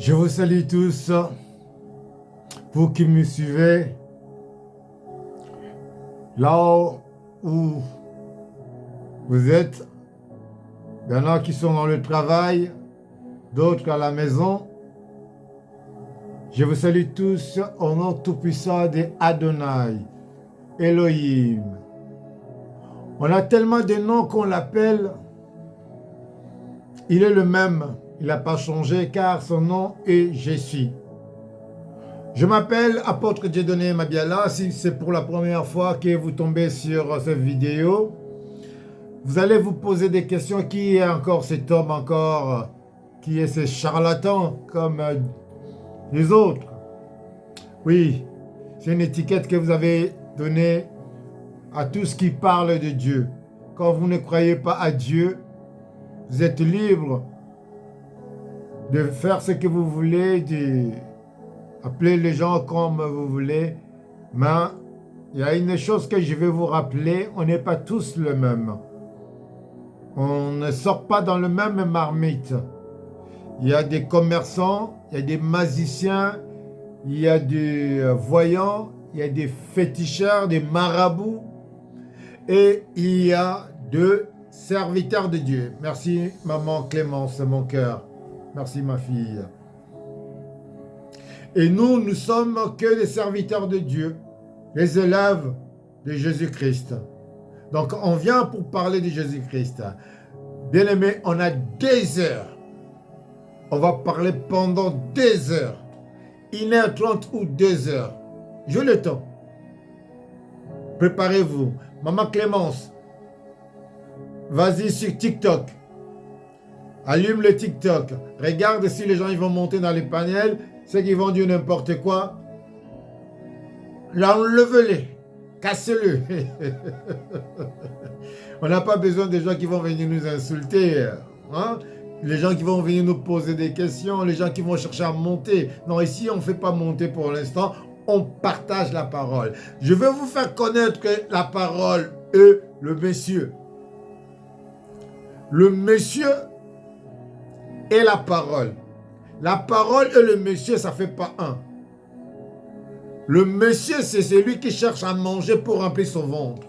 Je vous salue tous, vous qui me suivez, là où vous êtes. Il y en a qui sont dans le travail, d'autres à la maison. Je vous salue tous au nom tout-puissant de Adonai, Elohim. On a tellement de noms qu'on l'appelle. Il est le même, il n'a pas changé car son nom est Jésus. Je m'appelle Apôtre Dieudonné Mabiala. Si c'est pour la première fois que vous tombez sur cette vidéo, vous allez vous poser des questions. Qui est encore cet homme qui est ce charlatan comme les autres? Oui, c'est une étiquette que vous avez donnée à tout ce qui parle de Dieu. Quand vous ne croyez pas à Dieu, vous êtes libre de faire ce que vous voulez, d'appeler les gens comme vous voulez. Mais il y a une chose que je vais vous rappeler, on n'est pas tous le même. On ne sort pas dans le même marmite. Il y a des commerçants, il y a des magiciens, il y a des voyants, il y a des féticheurs, des marabouts, et il y a de serviteurs de Dieu. Merci maman Clémence, mon cœur. Merci ma fille. Et nous ne sommes que des serviteurs de Dieu, les élèves de Jésus-Christ. Donc on vient pour parler de Jésus-Christ. Bien aimé, on a des heures. On va parler pendant des heures. 1h30 ou 2 heures. J'ai le temps. Préparez-vous. Maman Clémence, vas-y sur TikTok. Allume le TikTok. Regarde si les gens ils vont monter dans les panels. Ceux qui vont dire n'importe quoi. Là, enlevez-les. Cassez-le. On n'a pas besoin des gens qui vont venir nous insulter. Hein? Les gens qui vont venir nous poser des questions. Les gens qui vont chercher à monter. Non, ici, on ne fait pas monter pour l'instant. On partage la parole. Je vais vous faire connaître que la parole est le monsieur. Le monsieur est la parole. La parole et le monsieur, ça ne fait pas un. Le monsieur, c'est celui qui cherche à manger pour remplir son ventre.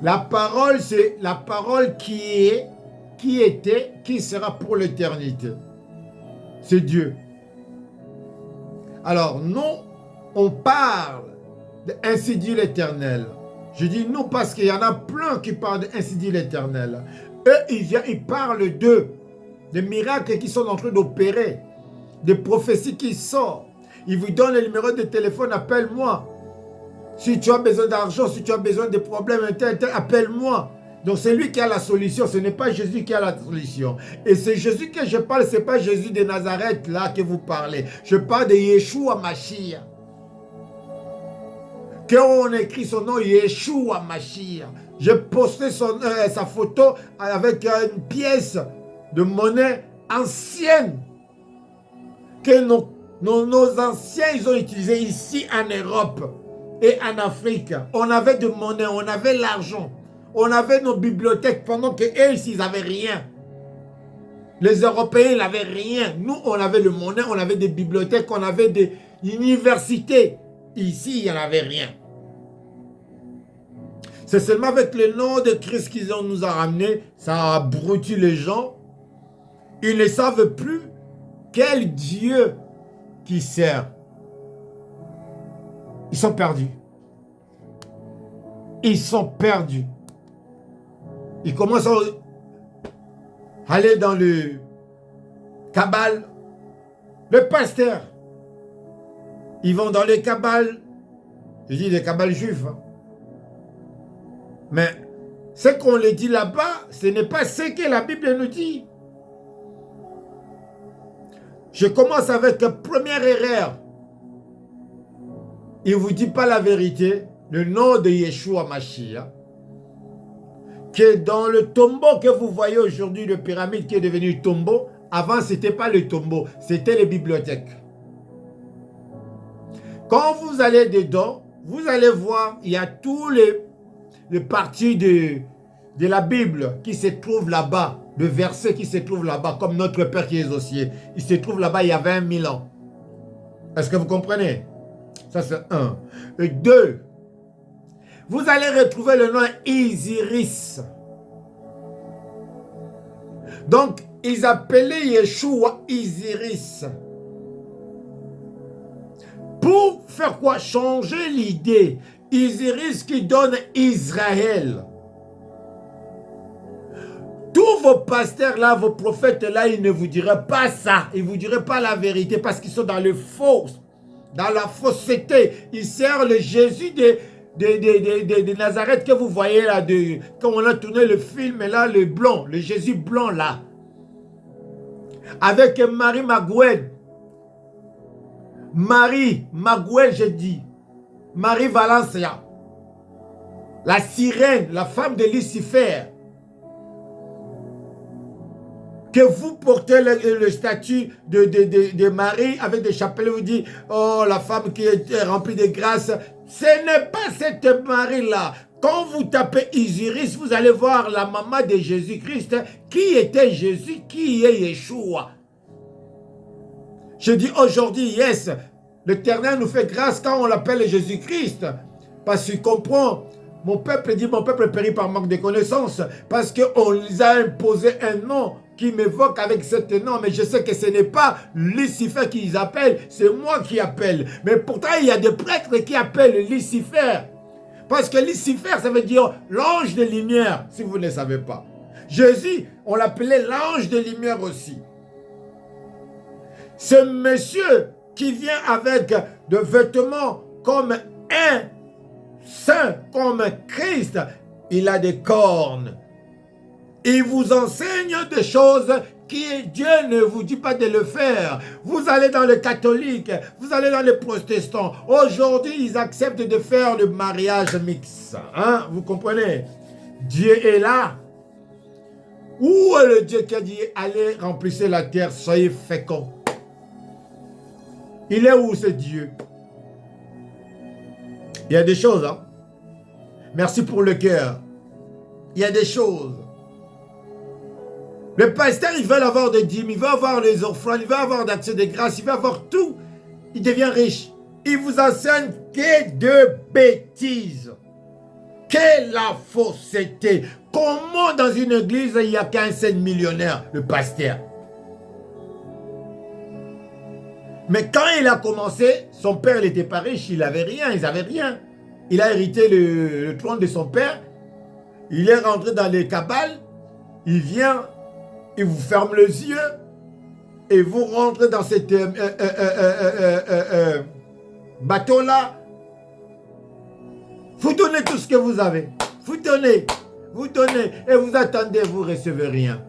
La parole, c'est la parole qui est, qui était, qui sera pour l'éternité. C'est Dieu. Alors, nous, on parle de ainsi dit l'Éternel. Je dis nous parce qu'il y en a plein qui parlent de ainsi dit l'Éternel. Eux, ils parlent d'eux, des miracles qui sont en train d'opérer, des prophéties qui sortent. Ils vous donnent le numéro de téléphone, appelle-moi. Si tu as besoin d'argent, si tu as besoin de problèmes, appelle-moi. Donc c'est lui qui a la solution, ce n'est pas Jésus qui a la solution. Et c'est Jésus que je parle, ce n'est pas Jésus de Nazareth là que vous parlez. Je parle de Yeshua Mashiach. Quand on écrit son nom, Yeshua Mashiach. J'ai posté sa photo avec une pièce de monnaie ancienne que nos anciens ils ont utilisé ici en Europe et en Afrique. On avait de monnaie, on avait l'argent. On avait nos bibliothèques pendant qu'eux, ils n'avaient rien. Les Européens, ils n'avaient rien. Nous, on avait le monnaie, on avait des bibliothèques, on avait des universités. Ici, il n'y en avait rien. C'est seulement avec le nom de Christ qu'ils nous a ramenés. Ça a abruti les gens. Ils ne savent plus quel Dieu qui sert. Ils sont perdus. Ils sont perdus. Ils commencent à aller dans le cabal. Le pasteur. Ils vont dans les cabales. Je dis les cabales juifs. Hein. Mais ce qu'on les dit là-bas, ce n'est pas ce que la Bible nous dit. Je commence avec la première erreur. Il ne vous dit pas la vérité. Le nom de Yeshua Mashiach. Que dans le tombeau que vous voyez aujourd'hui, le pyramide qui est devenu tombeau, avant ce n'était pas le tombeau, c'était les bibliothèques. Quand vous allez dedans, vous allez voir, il y a tous les parties de la Bible qui se trouvent là-bas. de versets qui se trouvent là-bas, comme notre Père qui est aux cieux. Il se trouve là-bas il y a 20 000 ans. Est-ce que vous comprenez? Ça, c'est un. Et deux, vous allez retrouver le nom Isiris. Donc, ils appelaient Yeshua Isiris. Pour faire quoi? Changer l'idée. Isiris qui donne Israël. Tous vos pasteurs là, vos prophètes là, ils ne vous diraient pas ça. Ils ne vous diraient pas la vérité parce qu'ils sont dans le faux. Dans la fausseté. Ils servent le Jésus de Nazareth que vous voyez là, quand on a tourné le film là, le blanc, le Jésus blanc là. Avec Marie Magouel. Marie Magouel, j'ai dit. Marie Valencia. La sirène, la femme de Lucifer. Que vous portez le statut de Marie avec des chapelets, vous dites, oh, la femme qui est remplie de grâce. Ce n'est pas cette Marie-là. Quand vous tapez Isiris, vous allez voir la maman de Jésus-Christ. Qui était Jésus? Qui est Yeshua? Je dis aujourd'hui, yes, l'Éternel nous fait grâce quand on l'appelle Jésus-Christ. Parce qu'il comprend. Mon peuple dit, mon peuple périt par manque de connaissances. Parce qu'on les a imposé un nom qui m'évoque avec ce nom, mais je sais que ce n'est pas Lucifer qu'ils appellent, c'est moi qui appelle. Mais pourtant, il y a des prêtres qui appellent Lucifer. Parce que Lucifer, ça veut dire l'ange de lumière, si vous ne savez pas. Jésus, on l'appelait l'ange de lumière aussi. Ce monsieur qui vient avec des vêtements comme un saint, comme Christ, il a des cornes. Il vous enseigne des choses que Dieu ne vous dit pas de le faire. Vous allez dans les catholiques, vous allez dans les protestants. Aujourd'hui, ils acceptent de faire le mariage mixte. Hein? Vous comprenez? Dieu est là. Où est le Dieu qui a dit, allez remplissez la terre, soyez féconds? Il est où ce Dieu? Il y a des choses. Hein? Merci pour le cœur. Il y a des choses. Le pasteur, il veut avoir des dîmes, il veut avoir les offrandes, il veut avoir d'accès de grâce, il veut avoir tout. Il devient riche. Il vous enseigne que de bêtises. Que la fausseté. Comment dans une église, il n'y a qu'un seul millionnaire, le pasteur? Mais quand il a commencé, son père n'était pas riche, il n'avait rien, ils n'avaient rien. Il a hérité le trône de son père. Il est rentré dans les cabales. Il vient, il vous ferme les yeux et vous rentrez dans cette bateau-là. Vous donnez tout ce que vous avez. Vous donnez et vous attendez, vous ne recevez rien.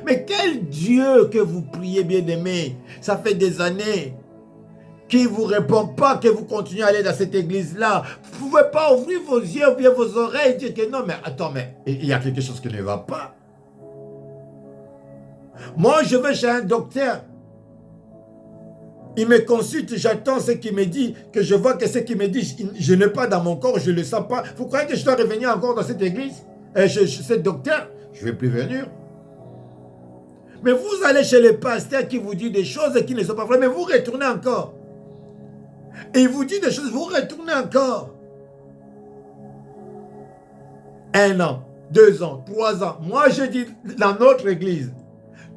Mais quel Dieu que vous priez, bien-aimé? Ça fait des années qui ne vous répond pas, que vous continuez à aller dans cette église-là. Vous ne pouvez pas ouvrir vos yeux ou bien vos oreilles et dire que non, mais attends, mais il y a quelque chose qui ne va pas. Moi, je vais chez un docteur. Il me consulte, j'attends ce qu'il me dit, que je vois que ce qu'il me dit, je n'ai pas dans mon corps, je ne le sens pas. Vous croyez que je dois revenir encore dans cette église, chez ce docteur? Je ne vais plus venir. Mais vous allez chez le pasteur qui vous dit des choses qui ne sont pas vraies, mais vous retournez encore. Et il vous dit des choses, vous retournez encore. 1 an, 2 ans, 3 ans. Moi, je dis dans notre église,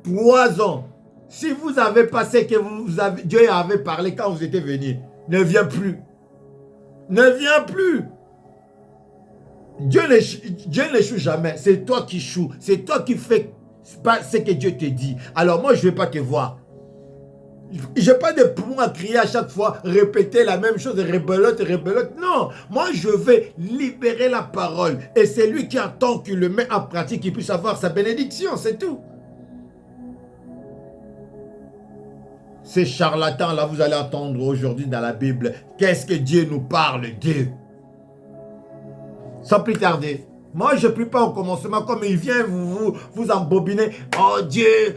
3 ans. Si vous avez passé que Dieu avait parlé quand vous étiez venu, ne viens plus. Ne viens plus. Dieu n'échoue jamais. C'est toi qui échoues. C'est toi qui fais pas ce que Dieu te dit. Alors moi, je ne vais pas te voir. Je n'ai pas de poumon à crier à chaque fois, répéter la même chose, rebelote. Non, moi je vais libérer la parole. Et c'est lui qui attend qu'il le met en pratique, qu'il puisse avoir sa bénédiction, c'est tout. Ces charlatans-là, vous allez entendre aujourd'hui dans la Bible, qu'est-ce que Dieu nous parle d'eux. Sans plus tarder. Moi, je ne prie pas au commencement, comme il vient vous embobiner. Oh Dieu,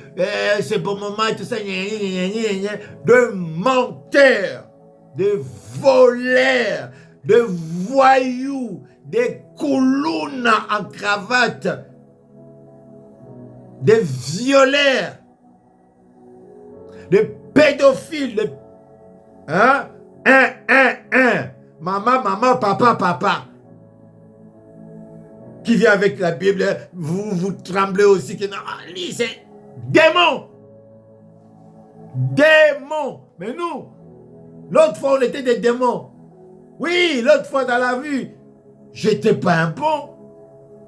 c'est bon moment, tout ça, de menteurs, de voleurs, de voyous, des clowns en cravate, des violeurs, des pédophiles, des... Hein? Maman, maman, papa, papa. Qui vient avec la Bible, vous tremblez aussi. Que non, lui, c'est démon. Démon. Mais nous, l'autre fois, on était des démons. Oui, l'autre fois dans la vie, j'étais pas un bon,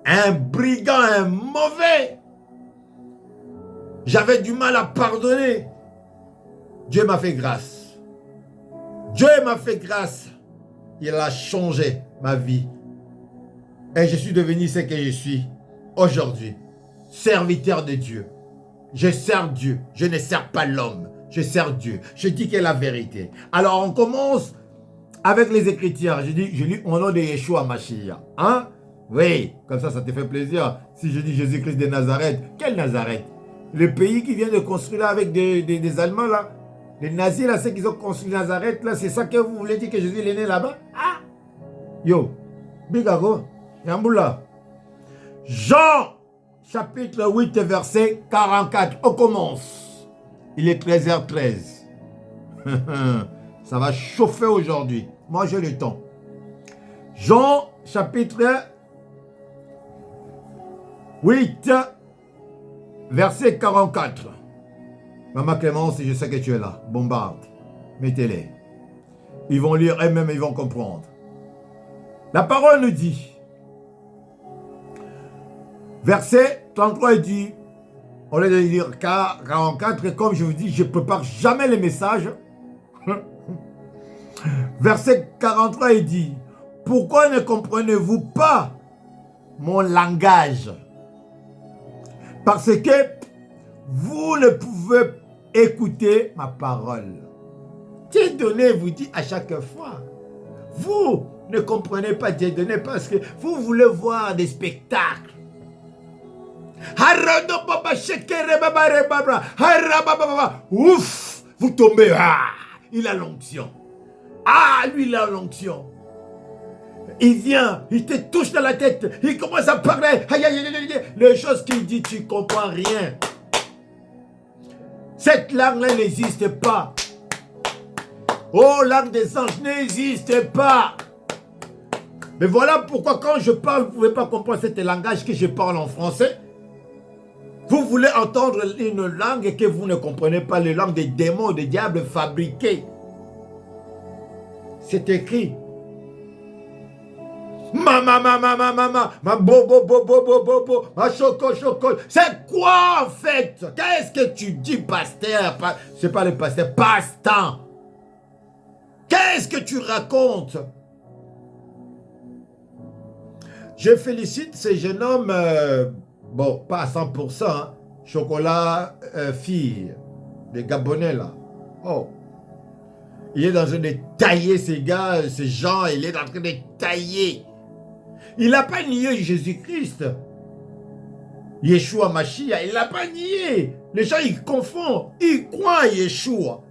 un brigand, un mauvais. J'avais du mal à pardonner. Dieu m'a fait grâce. Dieu m'a fait grâce. Il a changé ma vie. Et je suis devenu ce que je suis aujourd'hui. Serviteur de Dieu. Je sers Dieu. Je ne sers pas l'homme. Je sers Dieu. Je dis que la vérité. Alors on commence avec les Écritures. Je lis au nom de Yeshua Mashiach. Hein? Oui, comme ça te fait plaisir. Si je dis Jésus-Christ de Nazareth, quel Nazareth? Le pays qui vient de construire là avec des Allemands là. Les nazis là, ceux qui ont construit Nazareth là, c'est ça que vous voulez dire que Jésus est né là-bas? Ah! Yo, Bigago. Yamboula. Jean, chapitre 8, verset 44. On commence. Il est 13h13. Ça va chauffer aujourd'hui. Moi, j'ai le temps. Jean, chapitre 8, verset 44. Maman Clémence, je sais que tu es là. Bombarde. Mettez-les. Ils vont lire eux-mêmes, ils vont comprendre. La parole nous dit... Verset 33, il dit, au lieu de lire 44, et comme je vous dis, je ne prépare jamais les messages. Verset 43, il dit, pourquoi ne comprenez-vous pas mon langage? Parce que vous ne pouvez écouter ma parole. Dieudonné vous dit à chaque fois, vous ne comprenez pas Dieudonné parce que vous voulez voir des spectacles. Ouf, vous tombez. Ah, il a l'onction. Ah, lui, il a l'onction. Il vient, il te touche dans la tête, il commence à parler. Les choses qu'il dit, tu ne comprends rien. Cette langue-là n'existe pas. Oh, langue des anges n'existe pas. Mais voilà pourquoi quand je parle, vous ne pouvez pas comprendre ce langage que je parle en français. Vous voulez entendre une langue que vous ne comprenez pas, les langues des démons, des diables fabriqués. C'est écrit. Ma bobo, ma choco. C'est quoi en fait? Qu'est-ce que tu dis, pasteur? C'est pas le pasteur, passe-temps. Qu'est-ce que tu racontes? Je félicite ce jeune homme, bon, pas à 100%, hein, chocolat fille, les Gabonais là. Oh. Il est en train de tailler ces gars, ces gens, il est en train de tailler. Il n'a pas nié Jésus-Christ. Yeshua Mashiach, il n'a pas nié. Les gens, ils confondent. Ils croient à Yeshua.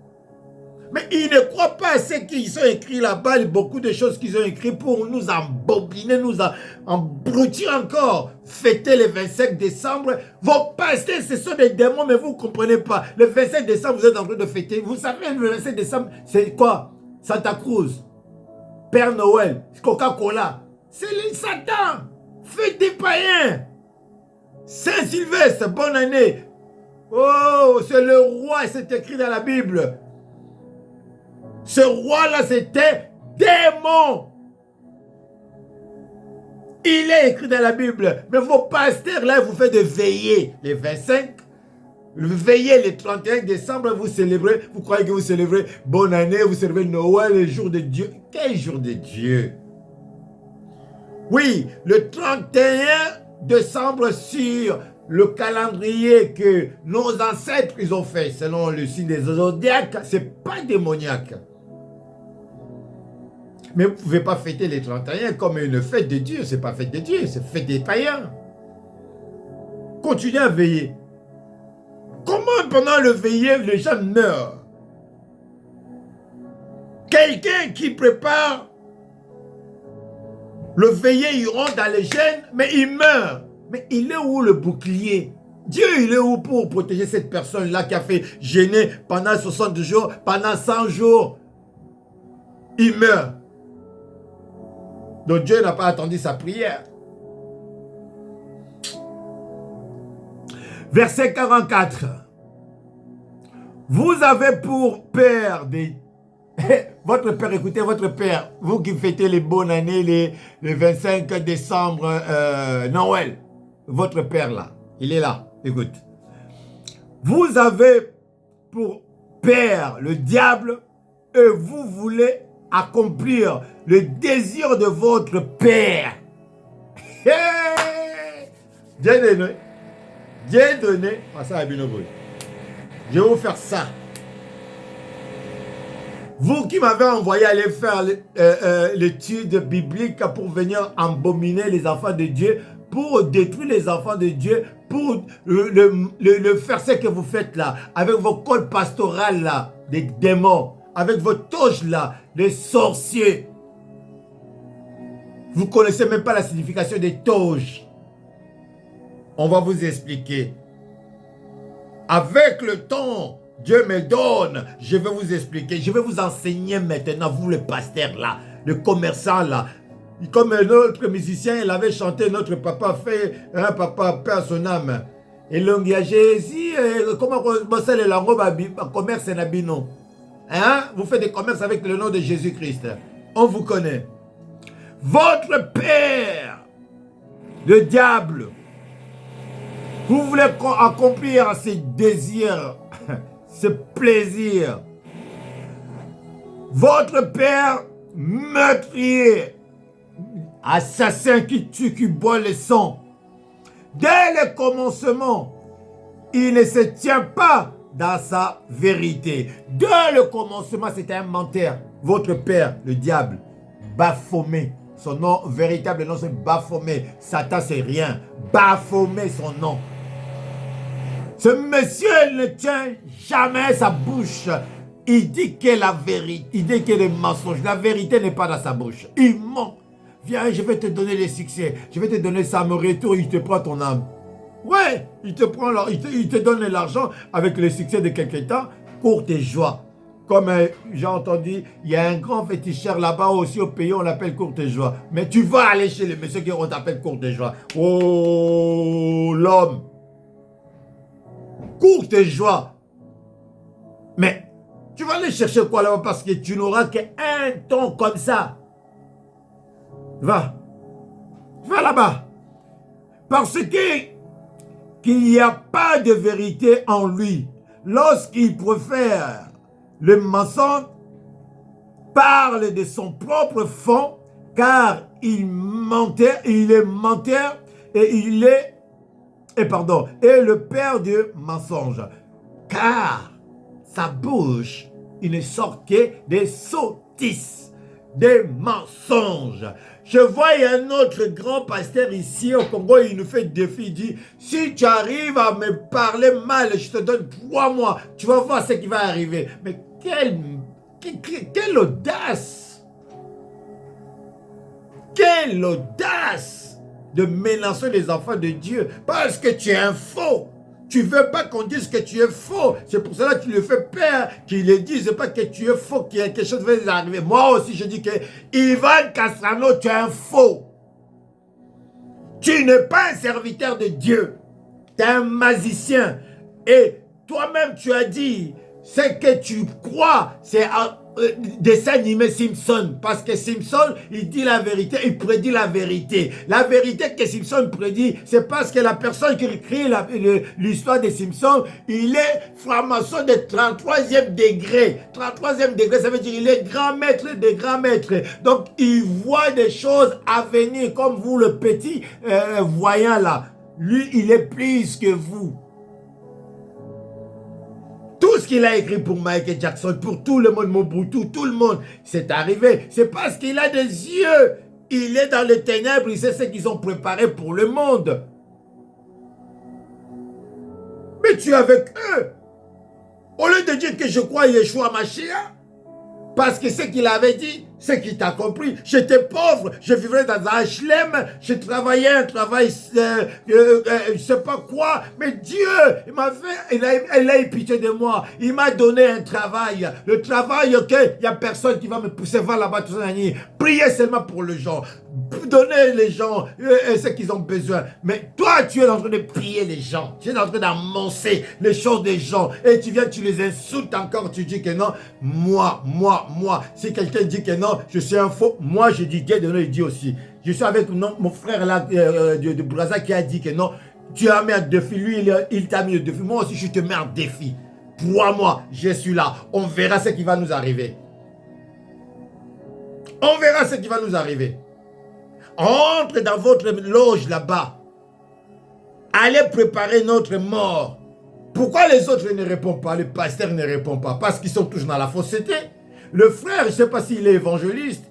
Mais ils ne croient pas à ce qu'ils ont écrit là-bas, beaucoup de choses qu'ils ont écrit pour nous embobiner, nous embrutir encore. Fêter le 25 décembre. Vos pasteurs, ce sont des démons, mais vous ne comprenez pas. Le 25 décembre, vous êtes en train de fêter. Vous savez, le 25 décembre, c'est quoi? Santa Cruz, Père Noël, Coca-Cola. C'est le Satan. Fête des païens. Saint-Sylvestre, bonne année. Oh, c'est le roi, c'est écrit dans la Bible. Ce roi-là, c'était démon. Il est écrit dans la Bible. Mais vos pasteurs, là, vous faites de veiller les 25. Veillez le 31 décembre, vous célébrez. Vous croyez que vous célébrez bonne année, vous célébrez Noël, le jour de Dieu. Quel jour de Dieu? Oui, le 31 décembre sur le calendrier que nos ancêtres ils ont fait, selon le signe des zodiaques, c'est pas démoniaque. Mais vous ne pouvez pas fêter les 31 comme une fête de Dieu. Ce n'est pas fête de Dieu, c'est fête des païens. Continuez à veiller. Comment pendant le veiller, les gens meurent? Quelqu'un qui prépare le veiller, il rentre dans les gènes, mais il meurt. Mais il est où le bouclier? Dieu, il est où pour protéger cette personne-là qui a fait jeûner pendant 60 jours, pendant 100 jours? Il meurt. Donc Dieu n'a pas attendu sa prière. Verset 44. Vous avez pour père des... Votre père, écoutez, votre père, vous qui fêtez les bonnes années, le 25 décembre, Noël, votre père là, il est là, écoute. Vous avez pour père le diable et vous voulez accomplir le désir de votre père. Dieu donné. Dieu donné. Je vais vous faire ça. Vous qui m'avez envoyé aller faire l'étude biblique pour venir embominer les enfants de Dieu, pour détruire les enfants de Dieu, pour le faire ce que vous faites là, avec vos codes pastorales là, des démons, avec vos toges là, des sorciers. Vous ne connaissez même pas la signification des toges. On va vous expliquer. Avec le temps, Dieu me donne, je vais vous expliquer, je vais vous enseigner maintenant, vous le pasteur là, le commerçant là. Comme notre musicien, il avait chanté, notre papa fait, hein, papa perd son âme. Et l'engagé ici, comment bosser les langues, commerce et nabino. Hein? Vous faites des commerces avec le nom de Jésus-Christ. On vous connaît. Votre père, le diable, vous voulez accomplir ses désirs, ses plaisirs. Votre père meurtrier, assassin qui tue, qui boit le sang. Dès le commencement, il ne se tient pas dans sa vérité. Dès le commencement, c'était un menteur. Votre père, le diable, Baphomet. Son nom, véritable nom, c'est Baphomet. Satan, c'est rien. Baphomet, son nom. Ce monsieur ne tient jamais sa bouche. Il dit que la vérité, il dit que les mensonges. La vérité n'est pas dans sa bouche. Il ment. Viens, je vais te donner les succès. Je vais te donner ça, mon retour, il te prend ton âme. Ouais, il te prend, il te donne l'argent avec le succès de quelqu'un temps, courte joie. Comme j'ai entendu, il y a un grand féticheur là-bas aussi au pays, on l'appelle courte joie. Mais tu vas aller chez le monsieur qui on t'appelle courte joie. Oh, l'homme. Courte joie. Mais tu vas aller chercher quoi là-bas parce que tu n'auras qu'un temps comme ça. Va. Va là-bas. Parce que qu'il n'y a pas de vérité en lui. Lorsqu'il préfère le mensonge, parle de son propre fond, car il mentait, il est menteur et il est, et le père du mensonge. Car sa bouche, il ne sort que des sottises, des mensonges. Je vois un autre grand pasteur ici au Congo, il nous fait défi, il dit, si tu arrives à me parler mal, je te donne 3 mois, tu vas voir ce qui va arriver. Mais quelle audace! Quelle audace de mélancer les enfants de Dieu parce que tu es un faux. Tu ne veux pas qu'on dise que tu es faux. C'est pour cela que tu le fais peur, qu'il ne dise pas que tu es faux, qu'il y a quelque chose qui va arriver. Moi aussi, je dis que Ivan Castrano, tu es un faux. Tu n'es pas un serviteur de Dieu. Tu es un magicien. Et toi-même, tu as dit, ce que tu crois, c'est un dessin animé Simpson. Parce que Simpson, il dit la vérité, il prédit la vérité. La vérité que Simpson prédit, c'est parce que la personne qui écrit l'histoire de Simpson, il est franc-maçon de 33e degré. 33e degré, ça veut dire il est grand maître des grands maîtres. Donc, il voit des choses à venir, comme vous, le petit voyant là. Lui, il est plus que vous. Tout ce qu'il a écrit pour Michael Jackson, pour tout le monde, Mobutu, tout le monde, c'est arrivé. C'est parce qu'il a des yeux. Il est dans les ténèbres, il sait ce qu'ils ont préparé pour le monde. Mais tu es avec eux. Au lieu de dire que je crois Yeshua Mashiach, parce que ce qu'il avait dit, ce qui t'a compris. J'étais pauvre, je vivais dans un HLM, je travaillais un travail, je sais pas quoi, mais Dieu, il a eu pitié de moi. Il m'a donné un travail. Le travail, ok, il n'y a personne qui va me pousser vers là-bas, tout ça. Priez seulement pour les gens. Donner les gens ce qu'ils ont besoin. Mais toi, tu es en train de prier les gens. Tu es en train d'annoncer les choses des gens. Et tu viens, tu les insultes encore. Tu dis que non. Moi. Si quelqu'un dit que non, je suis un faux. Moi, je dis Dieu, il dit aussi. Je suis avec mon frère là, de Brazza qui a dit que non. Tu as mis un défi. Lui, il t'a mis un défi. Moi aussi, je te mets un défi. Crois-moi, je suis là. On verra ce qui va nous arriver. On verra ce qui va nous arriver. Entre dans votre loge là-bas. Allez préparer notre mort. Pourquoi les autres ne répondent pas? Les pasteurs ne répondent pas. Parce qu'ils sont toujours dans la fausseté. Le frère, je ne sais pas s'il est évangéliste.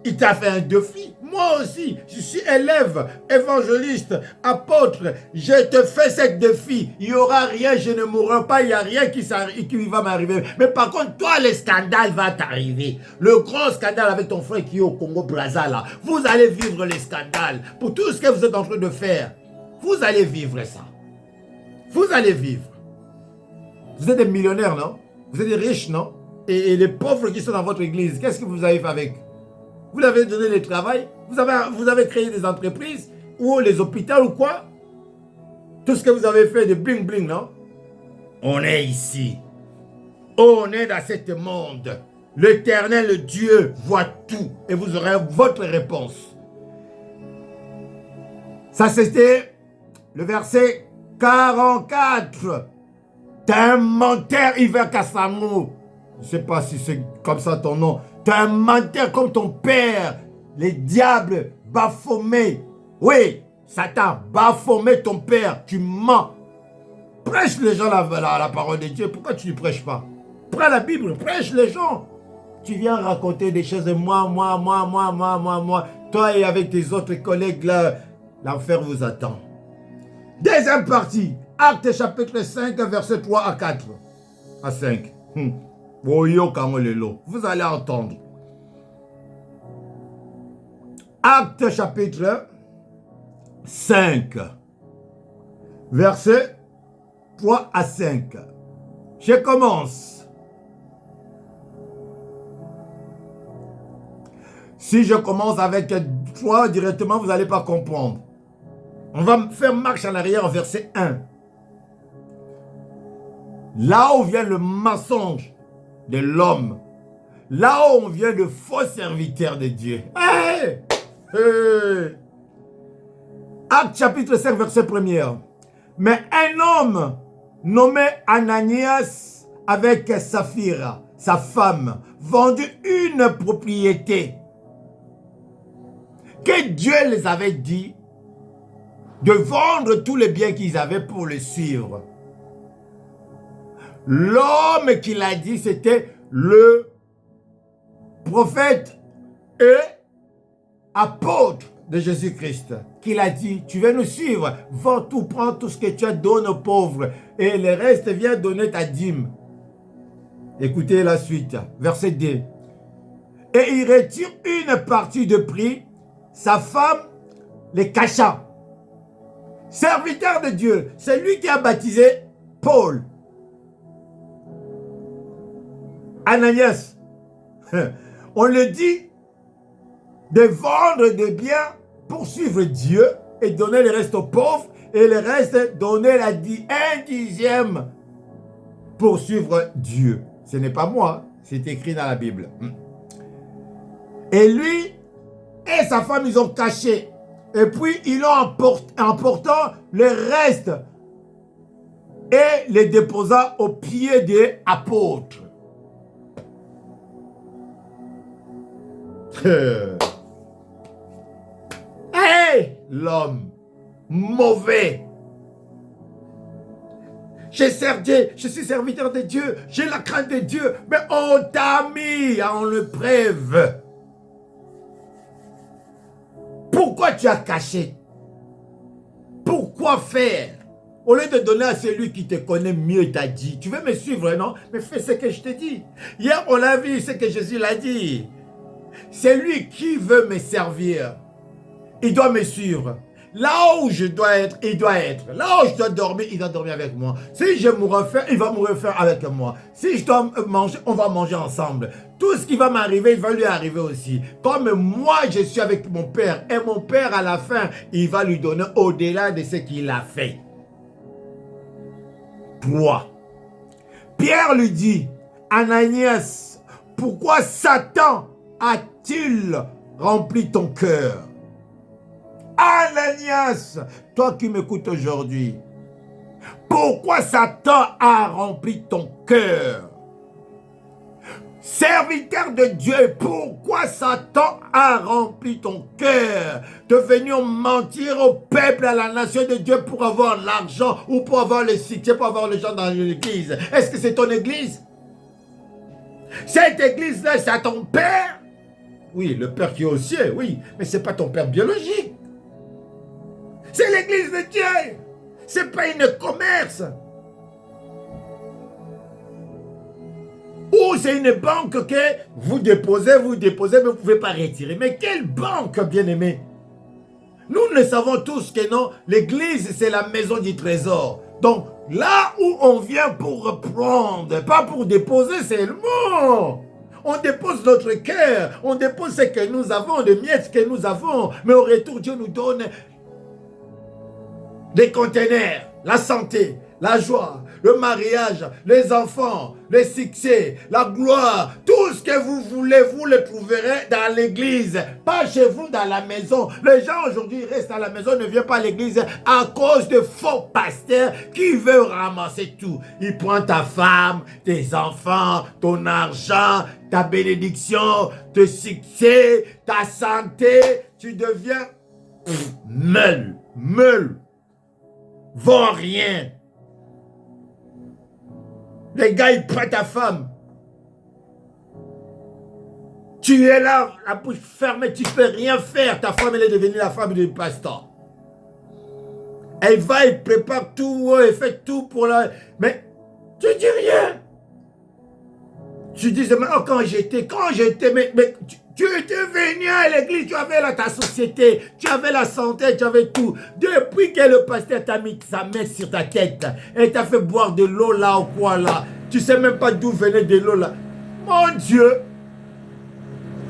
Il t'a fait un défi. Moi aussi, je suis élève, évangéliste, apôtre. Je te fais ce défi. Il n'y aura rien, je ne mourrai pas. Il n'y a rien qui va m'arriver. Mais par contre, toi, le scandale va t'arriver. Le grand scandale avec ton frère qui est au Congo-Brazza, là. Vous allez vivre les scandales. Pour tout ce que vous êtes en train de faire, vous allez vivre ça. Vous allez vivre. Vous êtes des millionnaires, non? Vous êtes des riches, non? Et les pauvres qui sont dans votre église, qu'est-ce que vous avez fait avec? Vous leur avez donné le travail? Vous avez créé des entreprises? Ou les hôpitaux ou quoi? Tout ce que vous avez fait de bling bling, non? On est ici. On est dans ce monde. L'Éternel Dieu voit tout. Et vous aurez votre réponse. Ça, c'était le verset 44. T'es un menteur, Iver Kassamou. Je ne sais pas si c'est comme ça ton nom. Tu es un menteur comme ton père. Les diables, Baphomet. Oui, Satan, Baphomet ton père. Tu mens. Prêche les gens la parole de Dieu. Pourquoi tu ne prêches pas? Prends la Bible, prêche les gens. Tu viens raconter des choses de moi. Toi et avec tes autres collègues là, l'enfer vous attend. Deuxième partie. Actes chapitre 5, verset 3 à 4. À 5. Vous allez entendre. Actes chapitre 5, verset 3 à 5. Je commence. Si je commence avec 3 directement, vous n'allez pas comprendre. On va faire marche en arrière au verset 1. Là où vient le mensonge de l'homme. Là où on vient le faux serviteur de Dieu. Hey! Hey! Acte chapitre 5, verset 1er. Mais un homme nommé Ananias avec Saphira, sa femme, vendu une propriété que Dieu les avait dit de vendre tous les biens qu'ils avaient pour le suivre. L'homme qui l'a dit, c'était le prophète et apôtre de Jésus-Christ, qui l'a dit, tu veux nous suivre, vends tout, prends tout ce que tu as, donne aux pauvres, et le reste, viens donner ta dîme. Écoutez la suite, verset 2. Et il retire une partie de prix, sa femme les cacha. Serviteur de Dieu, c'est lui qui a baptisé Paul. Ananias, on le dit de vendre des biens pour suivre Dieu et donner le reste aux pauvres et le reste donner un dixième pour suivre Dieu. Ce n'est pas moi, c'est écrit dans la Bible. Et lui et sa femme, ils ont caché. Et puis, ils l'ont emportant le reste et les déposa aux pieds des apôtres. Hey, l'homme mauvais. Je sers Dieu, je suis serviteur de Dieu, j'ai la crainte de Dieu, mais on t'a mis en épreuve. Pourquoi tu as caché? Pourquoi faire? Au lieu de donner à celui qui te connaît mieux, t'a dit, tu veux me suivre, non? Mais fais ce que je te dis. Hier, on a vu ce que Jésus l'a dit. C'est lui qui veut me servir. Il doit me suivre. Là où je dois être, il doit être. Là où je dois dormir, il doit dormir avec moi. Si je me refais, il va me refaire avec moi. Si je dois manger, on va manger ensemble. Tout ce qui va m'arriver, il va lui arriver aussi. Comme moi, je suis avec mon Père. Et mon Père, à la fin, il va lui donner au-delà de ce qu'il a fait. 3. Pierre lui dit, Ananias, pourquoi Satan a-t-il rempli ton cœur? Ananias, toi qui m'écoutes aujourd'hui, pourquoi Satan a rempli ton cœur? Serviteur de Dieu, pourquoi Satan a rempli ton cœur de venir mentir au peuple, à la nation de Dieu pour avoir l'argent ou pour avoir le succès, pour avoir les gens dans l'église? Est-ce que c'est ton église? Cette église-là, c'est à ton père? Oui, le père qui est au ciel, oui, mais ce n'est pas ton père biologique. C'est l'église de Dieu. Ce n'est pas une commerce. Ou c'est une banque que vous déposez, mais vous ne pouvez pas retirer. Mais quelle banque, bien-aimé? Nous ne savons tous que non, l'église, c'est la maison du trésor. Donc, là où on vient pour reprendre, pas pour déposer seulement. On dépose notre cœur, on dépose ce que nous avons, les miettes que nous avons. Mais au retour, Dieu nous donne des conteneurs, la santé, la joie, le mariage, les enfants, le succès, la gloire, tout ce que vous voulez, vous le trouverez dans l'église, pas chez vous dans la maison. Les gens aujourd'hui restent à la maison, ne viennent pas à l'église à cause de faux pasteurs qui veulent ramasser tout. Ils prennent ta femme, tes enfants, ton argent, ta bénédiction, ton succès, ta santé, tu deviens meule. Vends rien. Les gars, ils prennent ta femme. Tu es là, la bouche fermée, tu ne peux rien faire. Ta femme, elle est devenue la femme du pasteur. Elle va, elle prépare tout, elle fait tout pour la... Mais tu dis rien. Tu dis, oh, quand j'étais, mais tu étais venu à l'église, tu avais là ta société, tu avais la santé, tu avais tout. Depuis que le pasteur t'a mis sa main sur ta tête, et t'a fait boire de l'eau là ou quoi là, tu sais même pas d'où venait de l'eau là. Mon Dieu!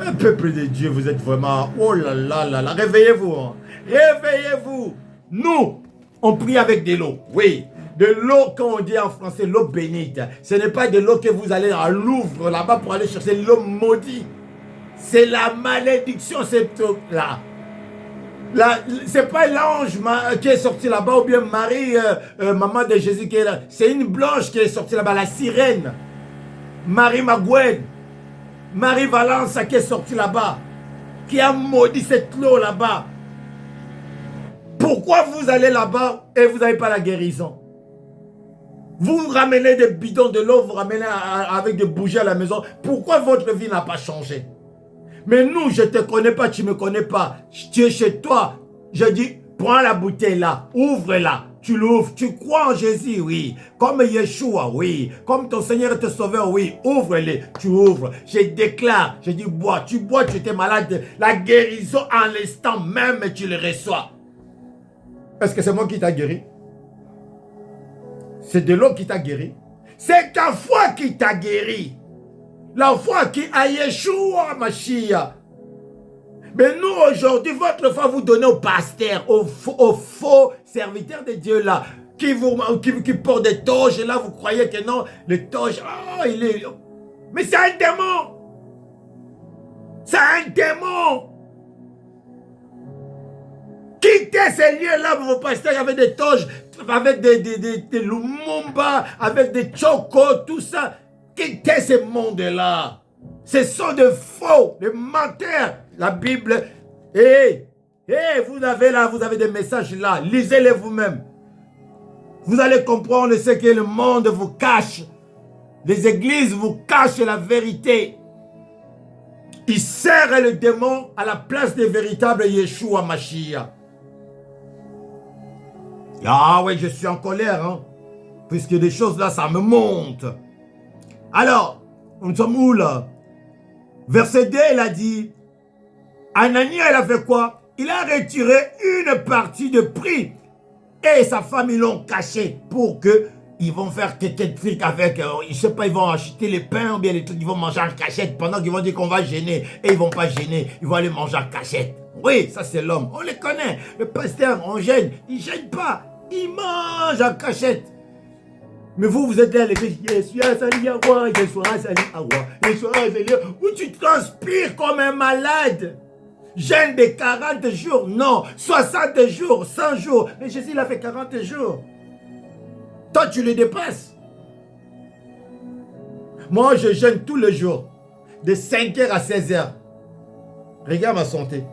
Un peuple de Dieu, vous êtes vraiment... Oh là là là là, réveillez-vous. Hein. Réveillez-vous. Nous, on prie avec de l'eau, oui. De l'eau, quand on dit en français, l'eau bénite. Ce n'est pas de l'eau que vous allez à Louvre là-bas pour aller chercher l'eau maudite. C'est la malédiction, cette eau-là. C'est pas l'ange qui est sorti là-bas ou bien Marie, maman de Jésus qui est là. C'est une blanche qui est sortie là-bas, la sirène. Marie Magouenne. Marie Valence qui est sortie là-bas. Qui a maudit cette eau là-bas. Pourquoi vous allez là-bas et vous n'avez pas la guérison? Vous ramenez des bidons de l'eau, vous ramenez avec des bougies à la maison. Pourquoi votre vie n'a pas changé? Mais nous, je ne te connais pas, tu ne me connais pas. Tu es chez toi. Je dis, prends la bouteille là, ouvre-la. Tu l'ouvres, tu crois en Jésus, oui. Comme Yeshua, oui. Comme ton Seigneur et ton Sauveur, oui. Ouvre-les, tu ouvres. Je déclare, je dis, bois, tu étais malade. La guérison en l'instant même, tu le reçois. Est-ce que c'est moi qui t'a guéri? C'est de l'eau qui t'a guéri. C'est ta foi qui t'a guéri. La foi qui a Yeshua Mashiach. Mais nous aujourd'hui, votre foi vous donnez au pasteur, au faux serviteur de Dieu là, qui porte des toges et là vous croyez que non, le toge, oh, il est... Mais c'est un démon. C'est un démon. Quittez ces lieux-là, vos pasteurs avec des toges, avec des Lumumba, avec des Chocos, tout ça. Quittez ce monde-là. Ce sont des faux, des menteurs. La Bible, vous avez des messages là. Lisez-les vous-même. Vous allez comprendre ce que le monde vous cache. Les églises vous cachent la vérité. Ils serrent le démon à la place des véritables Yeshua Mashiach. Ah oui, je suis en colère, hein, puisque des choses là, ça me monte. Alors, nous sommes où là? Verset 2, il a dit, Anania, il a fait quoi? Il a retiré une partie de prix. Et sa femme, ils l'ont caché pour que ils vont faire quelques trucs avec, je sais pas, ils vont acheter les pains ou bien les trucs, ils vont manger en cachette pendant qu'ils vont dire qu'on va gêner. Et ils vont pas gêner, ils vont aller manger en cachette. Oui, ça c'est l'homme, on les connaît. Le pasteur, on gêne, il gêne pas, il mange en cachette. Mais vous, vous êtes là, les filles, je suis sali à roi, je suis sali à roi, je suis sali à roi. Où tu transpires comme un malade. Jeûne de 40 jours, non, 60 jours, 100 jours. Mais Jésus, il a fait 40 jours. Toi, tu le dépasses. Moi, je jeûne tous les jours, de 5h à 16h. Regarde ma santé.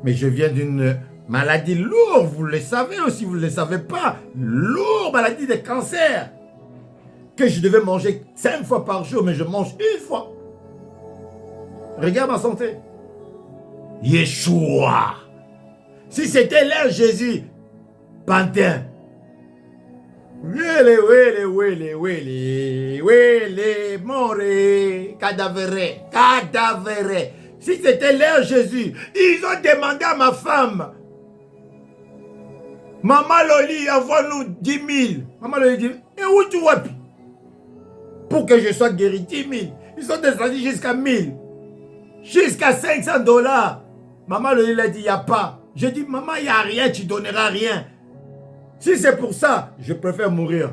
Mais je viens d'une maladie lourde, vous le savez aussi, vous ne le savez pas. Lourde maladie de cancer. Que je devais manger 5 fois par jour, mais je mange une fois. Regarde ma santé. Yeshua. Si c'était là Jésus, pantin. Wele, more, cadavere. Si c'était là Jésus, ils ont demandé à ma femme, Maman Loli, envoie-nous 10 000. Maman Loli dit, et où tu vas? Pour que je sois guéri, 10 000. Ils sont descendus jusqu'à 1000. Jusqu'à $500. Maman Loli a dit, il n'y a pas. J'ai dit, maman, il n'y a rien, tu ne donneras rien. Si c'est pour ça, je préfère mourir.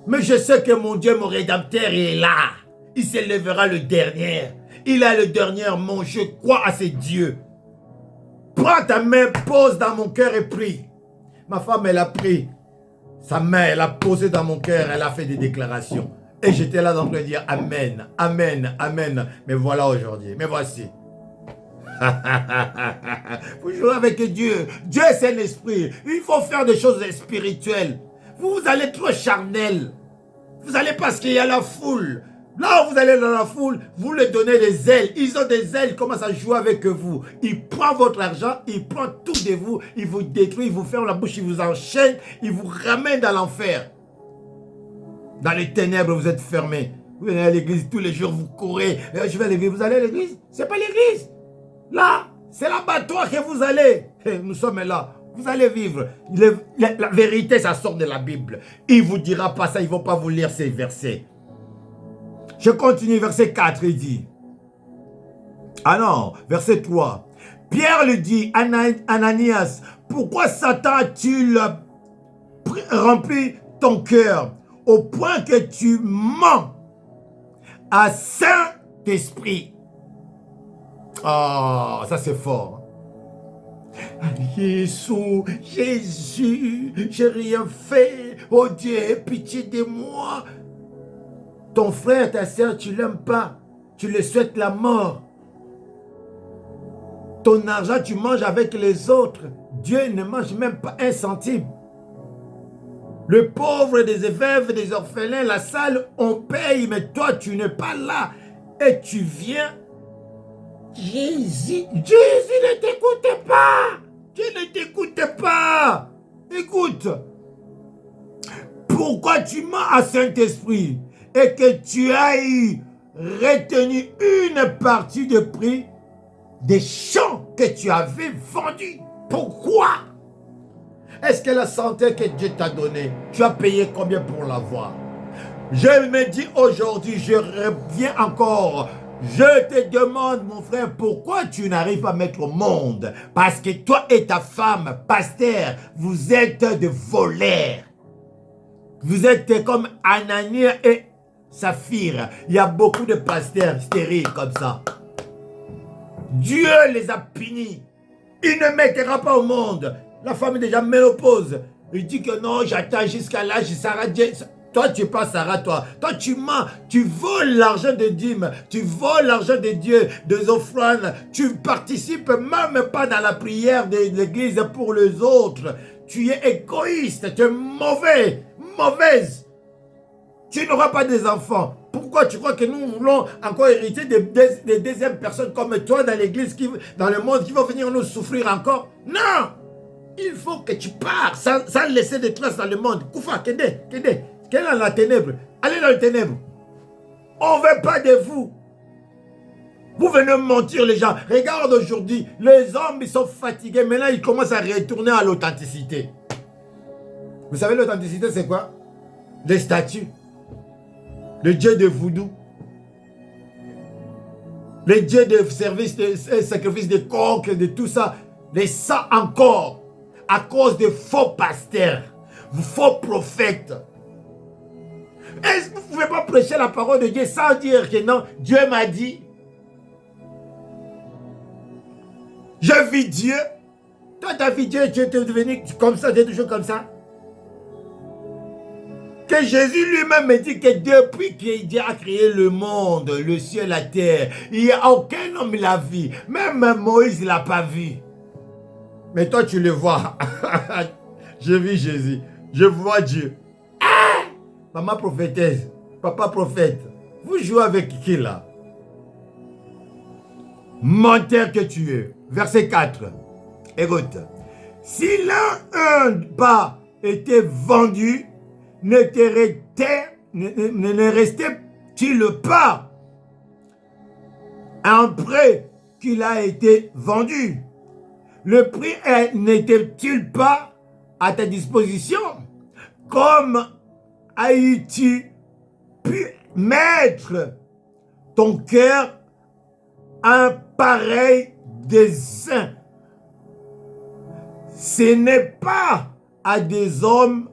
Mais je sais que mon Dieu, mon Rédempteur, est là. Il s'élèvera le dernier. Il a le dernier mot. Je crois à ce Dieu. Prends ta main, pose dans mon cœur et prie. Ma femme, elle a pris sa main, elle a posé dans mon cœur, elle a fait des déclarations. Et j'étais là dans le dire Amen, Amen, Amen. Mais voilà aujourd'hui, me voici. Vous jouez avec Dieu. Dieu c'est l'esprit. Il faut faire des choses spirituelles. Vous allez trop charnel. Vous allez parce qu'il y a la foule. Là où vous allez dans la foule, vous leur donnez des ailes. Ils ont des ailes, ils commencent à jouer avec vous. Ils prennent votre argent, ils prennent tout de vous, ils vous détruisent, ils vous ferment la bouche, ils vous enchaînent, ils vous ramènent dans l'enfer. Dans les ténèbres, vous êtes fermés. Vous venez à l'église tous les jours, vous courez. Je vais à l'église, vous allez à l'église? C'est pas l'église. Là, c'est l'abattoir que vous allez. Nous sommes là. Vous allez vivre. La vérité, ça sort de la Bible. Il ne vous dira pas ça, il ne va pas vous lire ces versets. Je continue, verset 4, il dit. Ah non, verset 3. Pierre lui dit, Ananias, pourquoi Satan a-t-il rempli ton cœur au point que tu mens à Saint-Esprit? Oh, ça c'est fort. Jésus, j'ai rien fait. Oh Dieu, aie pitié de moi. Ton frère, ta soeur, tu l'aimes pas. Tu le souhaites la mort. Ton argent, tu manges avec les autres. Dieu ne mange même pas un centime. Le pauvre, des veuves, des orphelins, la salle, on paye, mais toi, tu n'es pas là. Et tu viens. Jésus ne t'écoute pas. Dieu ne t'écoute pas. Écoute. Pourquoi tu mens à Saint-Esprit et que tu as retenu une partie de prix des champs que tu avais vendus? Pourquoi? Est-ce que la santé que Dieu t'a donnée, tu as payé combien pour l'avoir? Je me dis aujourd'hui, je reviens encore. Je te demande, mon frère, pourquoi tu n'arrives pas à mettre au monde? Parce que toi et ta femme, pasteur, vous êtes de voleurs. Vous êtes comme Anania et Saphir. Il y a beaucoup de pasteurs stériles comme ça. Dieu les a punis. Il ne mettra pas au monde. La femme est déjà ménopause. Il dit que non, j'attends jusqu'à l'âge de Sarah. Toi, tu es pas Sarah, toi. Toi, tu mens. Tu voles l'argent de dîmes. Tu voles l'argent de Dieu, des offrandes. Tu participes même pas dans la prière de l'église pour les autres. Tu es égoïste. Tu es mauvais. Mauvaise. Tu n'auras pas des enfants. Pourquoi tu crois que nous voulons encore hériter des deuxièmes personnes comme toi dans l'église, dans le monde, qui vont venir nous souffrir encore? Non! Il faut que tu pars sans laisser de traces dans le monde. Koufa, Kende, dans la ténèbre. Allez dans les ténèbres. On ne veut pas de vous. Vous venez mentir les gens. Regarde aujourd'hui, les hommes ils sont fatigués. Maintenant, ils commencent à retourner à l'authenticité. Vous savez, l'authenticité, c'est quoi? Les statues. Le dieu de voodoo. Les dieux de service, de sacrifice de coq, de tout ça. Les ça encore. À cause de faux pasteurs. Faux prophètes. Est-ce que vous ne pouvez pas prêcher la parole de Dieu sans dire que non, Dieu m'a dit? Je vis Dieu. Toi, tu as vu Dieu, tu es devenu comme ça, tu es toujours comme ça. Que Jésus lui-même me dit que depuis que Dieu a créé le monde, le ciel, la terre, il n'y a aucun homme qui l'a vu. Même Moïse ne l'a pas vu. Mais toi, tu le vois. Je vis Jésus. Je vois Dieu. Ah! Maman prophétesse, papa prophète, vous jouez avec qui là? Menteur que tu es. Verset 4. Écoute. Si l'un pas était vendu, ne restait-il pas après qu'il a été vendu? Le prix n'était-il pas à ta disposition? Comme as-tu pu mettre ton cœur un pareil dessein? Ce n'est pas à des hommes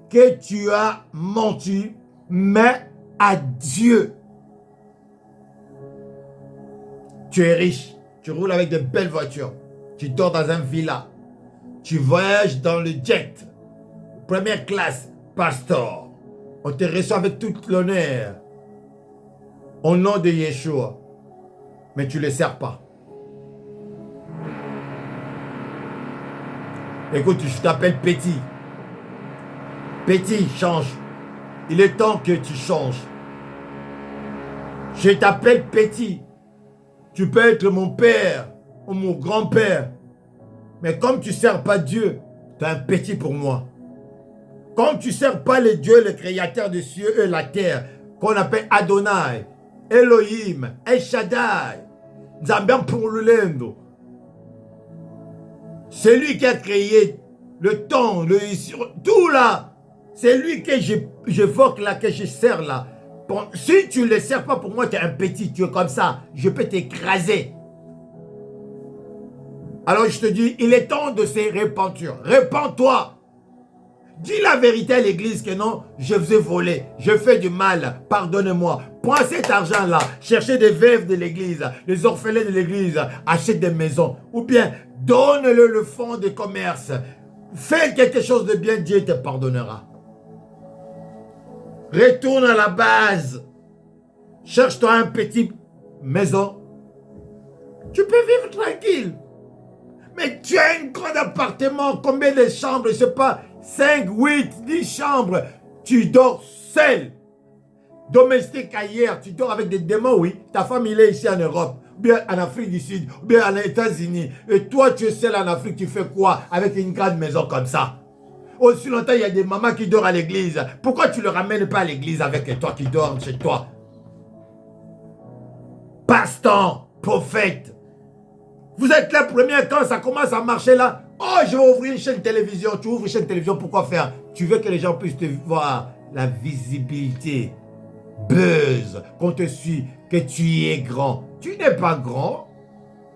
que tu as menti, mais à Dieu. Tu es riche, tu roules avec de belles voitures, tu dors dans un villa, tu voyages dans le jet, première classe, pasteur. On te reçoit avec tout l'honneur au nom de Yeshua, mais tu ne le sers pas. Écoute, je t'appelle Petit. Petit, change. Il est temps que tu changes. Je t'appelle Petit. Tu peux être mon père ou mon grand-père. Mais comme tu ne sers pas Dieu, tu es un petit pour moi. Comme tu ne sers pas le Dieu, le créateur des cieux et la terre, qu'on appelle Adonai, Elohim, El Shaddai, Zambian pour le Lendo. C'est lui qui a créé le temps, tout là. C'est lui que j'évoque là, que je sers là. Bon, si tu ne le sers pas pour moi, tu es un petit, tu es comme ça. Je peux t'écraser. Alors je te dis, il est temps de se repentir. Repends-toi. Dis la vérité à l'église que non, je vous ai volé, je fais du mal, pardonnez-moi. Prends cet argent-là, cherchez des veuves de l'église, les orphelins de l'église, achète des maisons. Ou bien, donne-le fonds de commerce. Fais quelque chose de bien, Dieu te pardonnera. Retourne à la base. Cherche-toi un petit maison. Tu peux vivre tranquille. Mais tu as un grand appartement, combien de chambres, je ne sais pas, 5, 8, 10 chambres. Tu dors seul. Domestique ailleurs, tu dors avec des démons, oui. Ta femme, il est ici en Europe, ou bien en Afrique du Sud, ou bien aux États-Unis. Et toi, tu es seul en Afrique, tu fais quoi avec une grande maison comme ça? Aussi longtemps, il y a des mamans qui dorment à l'église. Pourquoi tu ne le ramènes pas à l'église avec toi qui dors chez toi? Pasteur, prophète. Vous êtes les premiers quand ça commence à marcher là. Oh, je vais ouvrir une chaîne télévision. Tu ouvres une chaîne télévision, pourquoi faire? Tu veux que les gens puissent te voir. La visibilité. Buzz. Qu'on te suit. Que tu es grand. Tu n'es pas grand.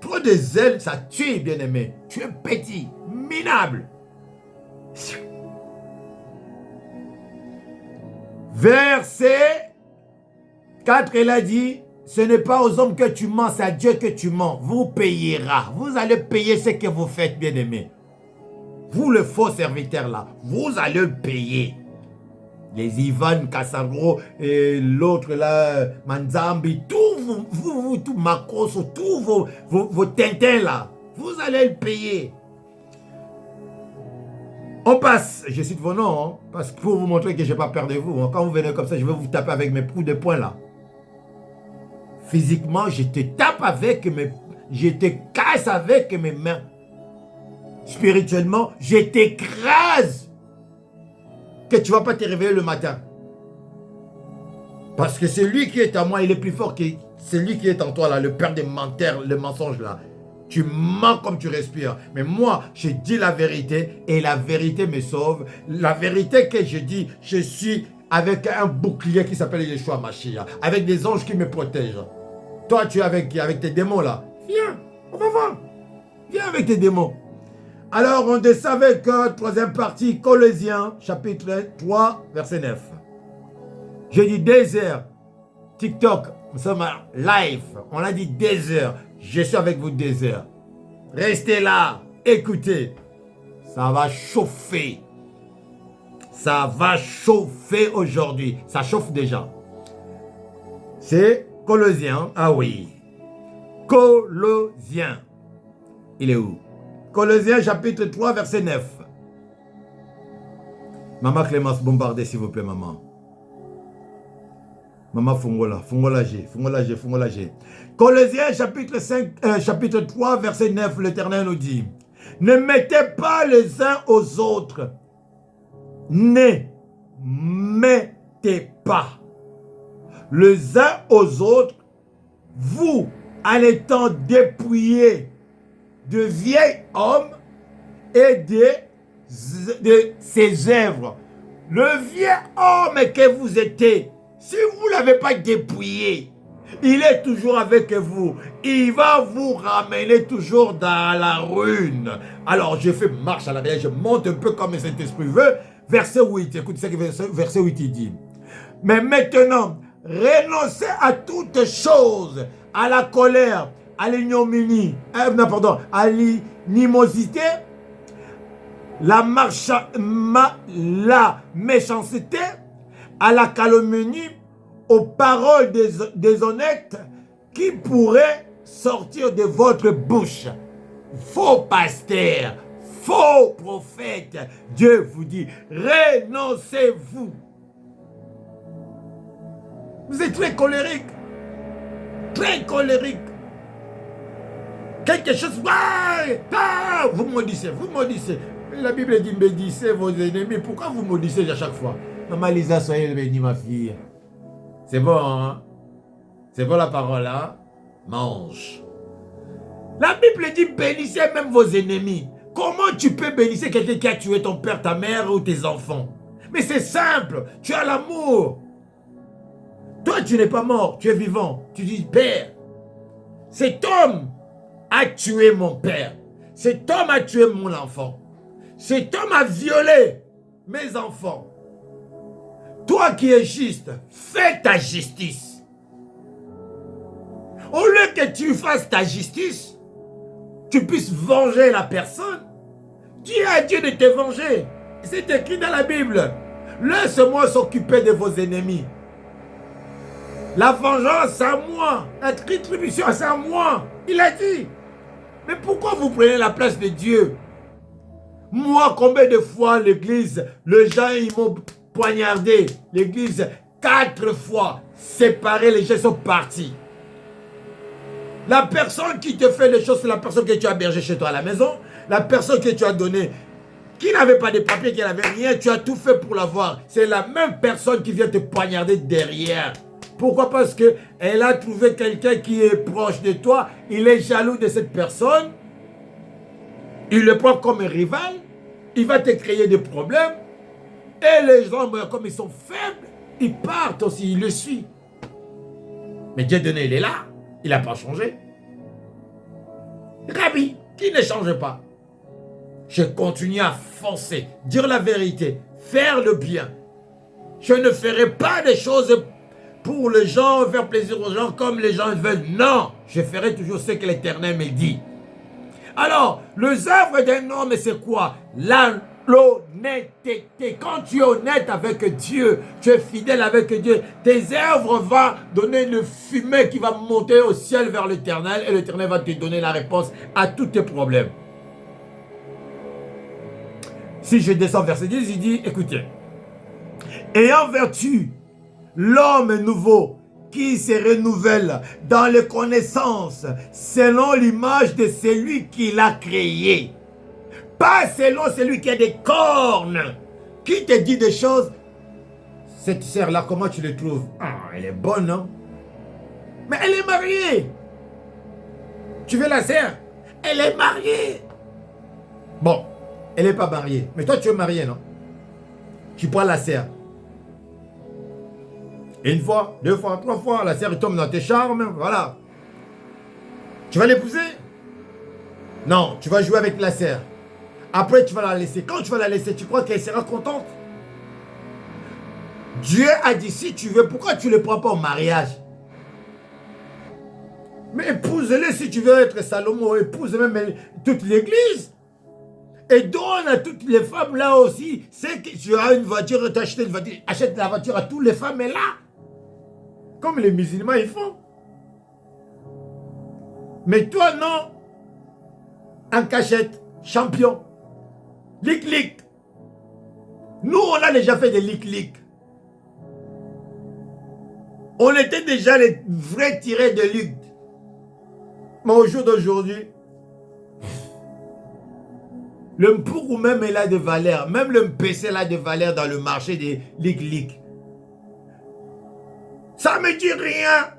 Trop de zèle, ça tue, bien-aimé. Tu es petit, minable. Verset 4, il a dit, ce n'est pas aux hommes que tu mens, c'est à Dieu que tu mens. Vous payera. Vous allez payer ce que vous faites, bien-aimés. Vous, le faux serviteur là, vous allez le payer. Les Ivan Kassangro et l'autre là, Manzambi, tout vous tout Makoso, tous vos tintins là, vous allez le payer. On passe, je cite vos noms, hein, parce que pour vous montrer que je n'ai pas peur de vous. Hein. Quand vous venez comme ça, je vais vous taper avec mes coups de poing là. Physiquement, je te tape avec je te casse avec mes mains. Spirituellement, je t'écrase. Que tu ne vas pas te réveiller le matin. Parce que celui qui est en moi, il est plus fort que celui qui est en toi, là, le père des menteurs, le mensonge, là. Tu mens comme tu respires. Mais moi, je dis la vérité et la vérité me sauve. La vérité que je dis, je suis avec un bouclier qui s'appelle Yeshua Mashiach, avec des anges qui me protègent. Toi, tu es avec tes démons, là. Viens, on va voir. Viens avec tes démons. Alors, on descend avec troisième partie, Colossiens, chapitre 3, verset 9. Je dis des heures. TikTok, nous sommes live. On a dit des heures. Je suis avec vous des heures. Restez là. Écoutez. Ça va chauffer. Ça va chauffer aujourd'hui. Ça chauffe déjà. C'est Colossiens. Ah oui. Colossiens. Il est où? Colossiens chapitre 3 verset 9. Maman Clémence, bombardez s'il vous plaît, maman. Maman Fungola, Fungola G. Colossiens chapitre 3 verset 9, l'Éternel nous dit, ne mettez pas les uns aux autres. Ne mettez pas les uns aux autres, vous, en étant dépouillés de vieil homme et de ses œuvres. Le vieux homme que vous étiez, si vous ne l'avez pas dépouillé, il est toujours avec vous. Il va vous ramener toujours dans la ruine. Alors je fais marche à l'arrière, je monte un peu comme Saint-Esprit veut. Verset 8, écoutez ce que verset 8 il dit. Mais maintenant, renoncez à toutes choses, à la colère, à l'ignominie, à l'inimosité, la méchanceté, à la calomnie, aux paroles déshonnêtes qui pourraient sortir de votre bouche. Faux pasteur, faux prophète, Dieu vous dit, renoncez-vous. Vous êtes très colérique. Très colérique. Quelque chose, vous maudissez. La Bible dit, maudissez vos ennemis. Pourquoi vous maudissez à chaque fois? Maman Lisa, soyez bénie, ma fille. C'est bon, hein? C'est bon la parole, hein? Mange. La Bible dit, bénissez même vos ennemis. Comment tu peux bénir quelqu'un qui a tué ton père, ta mère ou tes enfants? Mais c'est simple, tu as l'amour. Toi, tu n'es pas mort, tu es vivant. Tu dis, Père, cet homme a tué mon père. Cet homme a tué mon enfant. Cet homme a violé mes enfants. Toi qui es juste, fais ta justice. Au lieu que tu fasses ta justice, tu puisses venger la personne, dis à Dieu de te venger. C'est écrit dans la Bible. Laisse-moi s'occuper de vos ennemis. La vengeance, c'est à moi. La rétribution, c'est à moi. Il a dit. Mais pourquoi vous prenez la place de Dieu? Moi, combien de fois l'église, les gens, ils m'ont poignardé. L'église, 4 fois, séparé, les gens sont partis. La personne qui te fait les choses, c'est la personne que tu as hébergée chez toi à la maison. La personne que tu as donnée, qui n'avait pas de papier, qui n'avait rien, tu as tout fait pour l'avoir. C'est la même personne qui vient te poignarder derrière. Pourquoi? Parce qu'elle a trouvé quelqu'un qui est proche de toi. Il est jaloux de cette personne. Il le prend comme un rival. Il va te créer des problèmes. Et les gens, comme ils sont faibles, ils partent aussi, ils le suivent. Mais Dieu donné, il est là. Il n'a pas changé. Rabbi, qui ne change pas. Je continue à foncer, dire la vérité, faire le bien. Je ne ferai pas des choses pour les gens, faire plaisir aux gens comme les gens veulent. Non, je ferai toujours ce que l'Éternel me dit. Alors, les œuvres d'un homme, c'est quoi? L'honnêteté. Quand tu es honnête avec Dieu, tu es fidèle avec Dieu, tes œuvres vont donner une fumée qui va monter au ciel vers l'Éternel et l'Éternel va te donner la réponse à tous tes problèmes. Si je descends verset 10, il dit, écoutez, ayant vertu l'homme nouveau qui se renouvelle dans les connaissances selon l'image de celui qui l'a créé. Pas selon celui qui a des cornes, qui te dit des choses cette sœur-là, comment tu le trouves? Ah, elle est bonne, non? Mais elle est mariée. Tu veux la sœur? Elle est mariée. Bon, elle n'est pas mariée. Mais toi, tu es marié, non? Tu prends la sœur. Une fois, deux fois, trois fois, la sœur tombe dans tes charmes, voilà. Tu vas l'épouser? Non, tu vas jouer avec la sœur. Après, tu vas la laisser. Quand tu vas la laisser, tu crois qu'elle sera contente? Dieu a dit, si tu veux, pourquoi tu ne le prends pas au mariage? Mais épouse-le si tu veux être Salomon, épouse même toute l'église. Et donne à toutes les femmes là aussi. C'est que tu as une voiture, tu achètes une voiture, achète la voiture à toutes les femmes et là. Comme les musulmans ils font. Mais toi non. En cachette, champion. Lic-lic. Nous on a déjà fait des lic-lic. On était déjà les vrais tirés de Luc. Mais au jour d'aujourd'hui, le mpourou même est là de valeur. Même le MPC est là de valeur dans le marché des lic-lic. Ça me dit rien.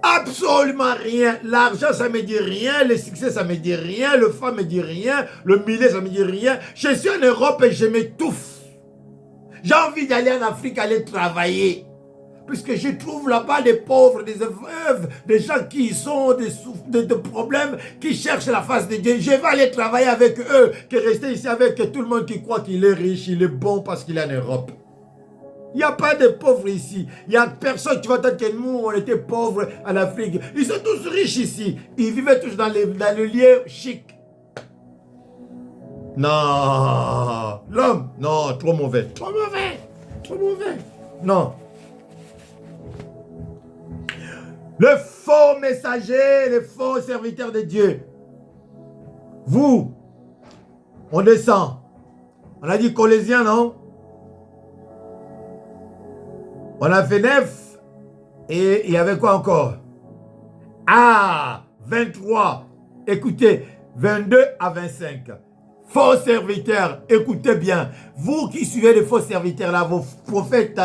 Absolument rien. L'argent, ça me dit rien. Le succès, ça me dit rien. Le femme me dit rien. Le milieu, ça me dit rien. Je suis en Europe et je m'étouffe. J'ai envie d'aller en Afrique, aller travailler. Puisque je trouve là-bas des pauvres, des veuves, des gens qui sont des problèmes, qui cherchent la face de Dieu. Je vais aller travailler avec eux, que rester ici avec tout le monde qui croit qu'il est riche, il est bon parce qu'il est en Europe. Il n'y a pas de pauvres ici. Il n'y a personne qui va dire que nous, on était pauvres en Afrique. Ils sont tous riches ici. Ils vivaient tous dans le lieu chic. Non. L'homme, non, trop mauvais. Trop mauvais. Trop mauvais. Non. Le faux messager, les faux serviteurs de Dieu. Vous, on descend. On a dit Colossiens, non? On a fait 9. Et il y avait quoi encore? Ah, 23. Écoutez, 22 à 25. Faux serviteurs, écoutez bien. Vous qui suivez les faux serviteurs là, vos prophètes,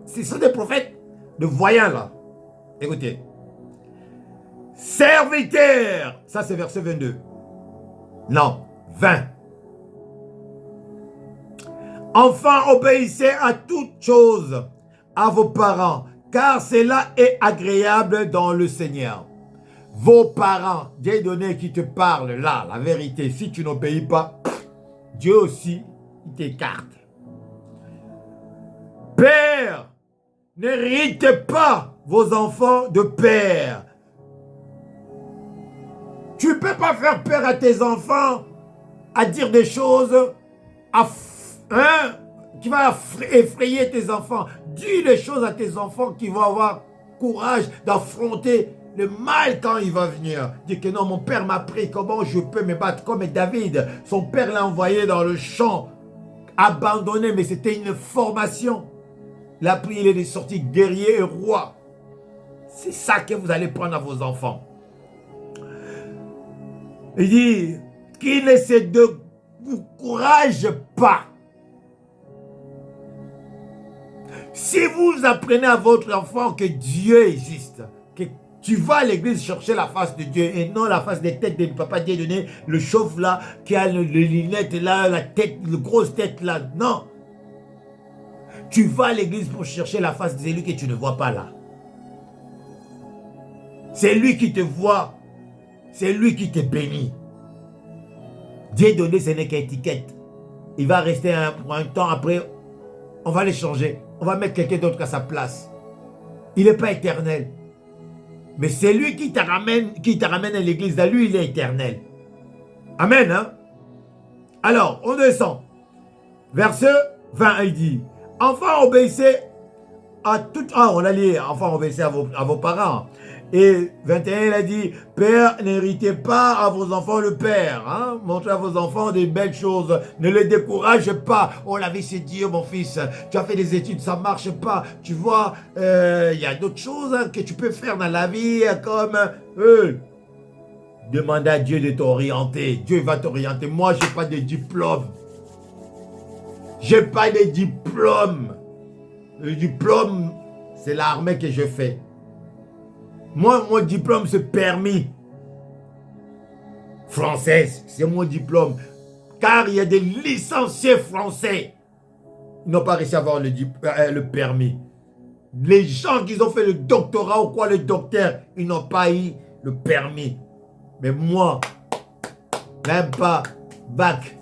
ce sont des prophètes de voyants là. Écoutez. Serviteurs. Ça c'est verset 22. Non, 20. Enfin, obéissez à toutes choses à vos parents, car cela est agréable dans le Seigneur. Vos parents, Dieu donné qui te parle là, la vérité, si tu n'obéis pas, Dieu aussi, il t'écarte. Père, n'héritez pas vos enfants de père. Tu ne peux pas faire peur à tes enfants à dire des choses qui va effrayer tes enfants. Dis les choses à tes enfants qui vont avoir courage d'affronter le mal quand il va venir. Dis que non, mon père m'a pris, comment je peux me battre comme David. Son père l'a envoyé dans le champ, abandonné, mais c'était une formation. Il a pris, il est sorti guerrier et roi. C'est ça que vous allez prendre à vos enfants. Il dit, qu'il ne se décourage pas. Si vous apprenez à votre enfant que Dieu existe, que tu vas à l'église chercher la face de Dieu et non la face des têtes de papa Dieu donné, le chauve là, qui a le lunette là, la tête, la grosse tête là, non. Tu vas à l'église pour chercher la face de celui que tu ne vois pas là. C'est lui qui te voit, c'est lui qui te bénit. Dieu donné, ce n'est qu'étiquette. Il va rester pour un temps après, on va les changer. On va mettre quelqu'un d'autre à sa place. Il n'est pas éternel. Mais c'est lui qui te ramène à l'église. Lui, il est éternel. Amen. Hein? Alors, on descend. Verset 20, il dit, enfin obéissez à tout... Ah, on a lu, enfin obéissez à vos parents. Et 21, il a dit, Père, n'héritez pas à vos enfants le Père. Hein? Montrez à vos enfants des belles choses. Ne les découragez pas. Oh, la vie, c'est dur, mon fils. Tu as fait des études, ça ne marche pas. Tu vois, il y a d'autres choses que tu peux faire dans la vie, comme... demande à Dieu de t'orienter. Dieu va t'orienter. Moi, je n'ai pas de diplôme. J'ai pas de diplôme. Le diplôme, c'est l'armée que je fais. Moi, mon diplôme, c'est permis. Français, c'est mon diplôme. Car il y a des licenciés français. Ils n'ont pas réussi à avoir le permis. Les gens qui ont fait le doctorat ou quoi, le docteur, ils n'ont pas eu le permis. Mais moi, même pas bac,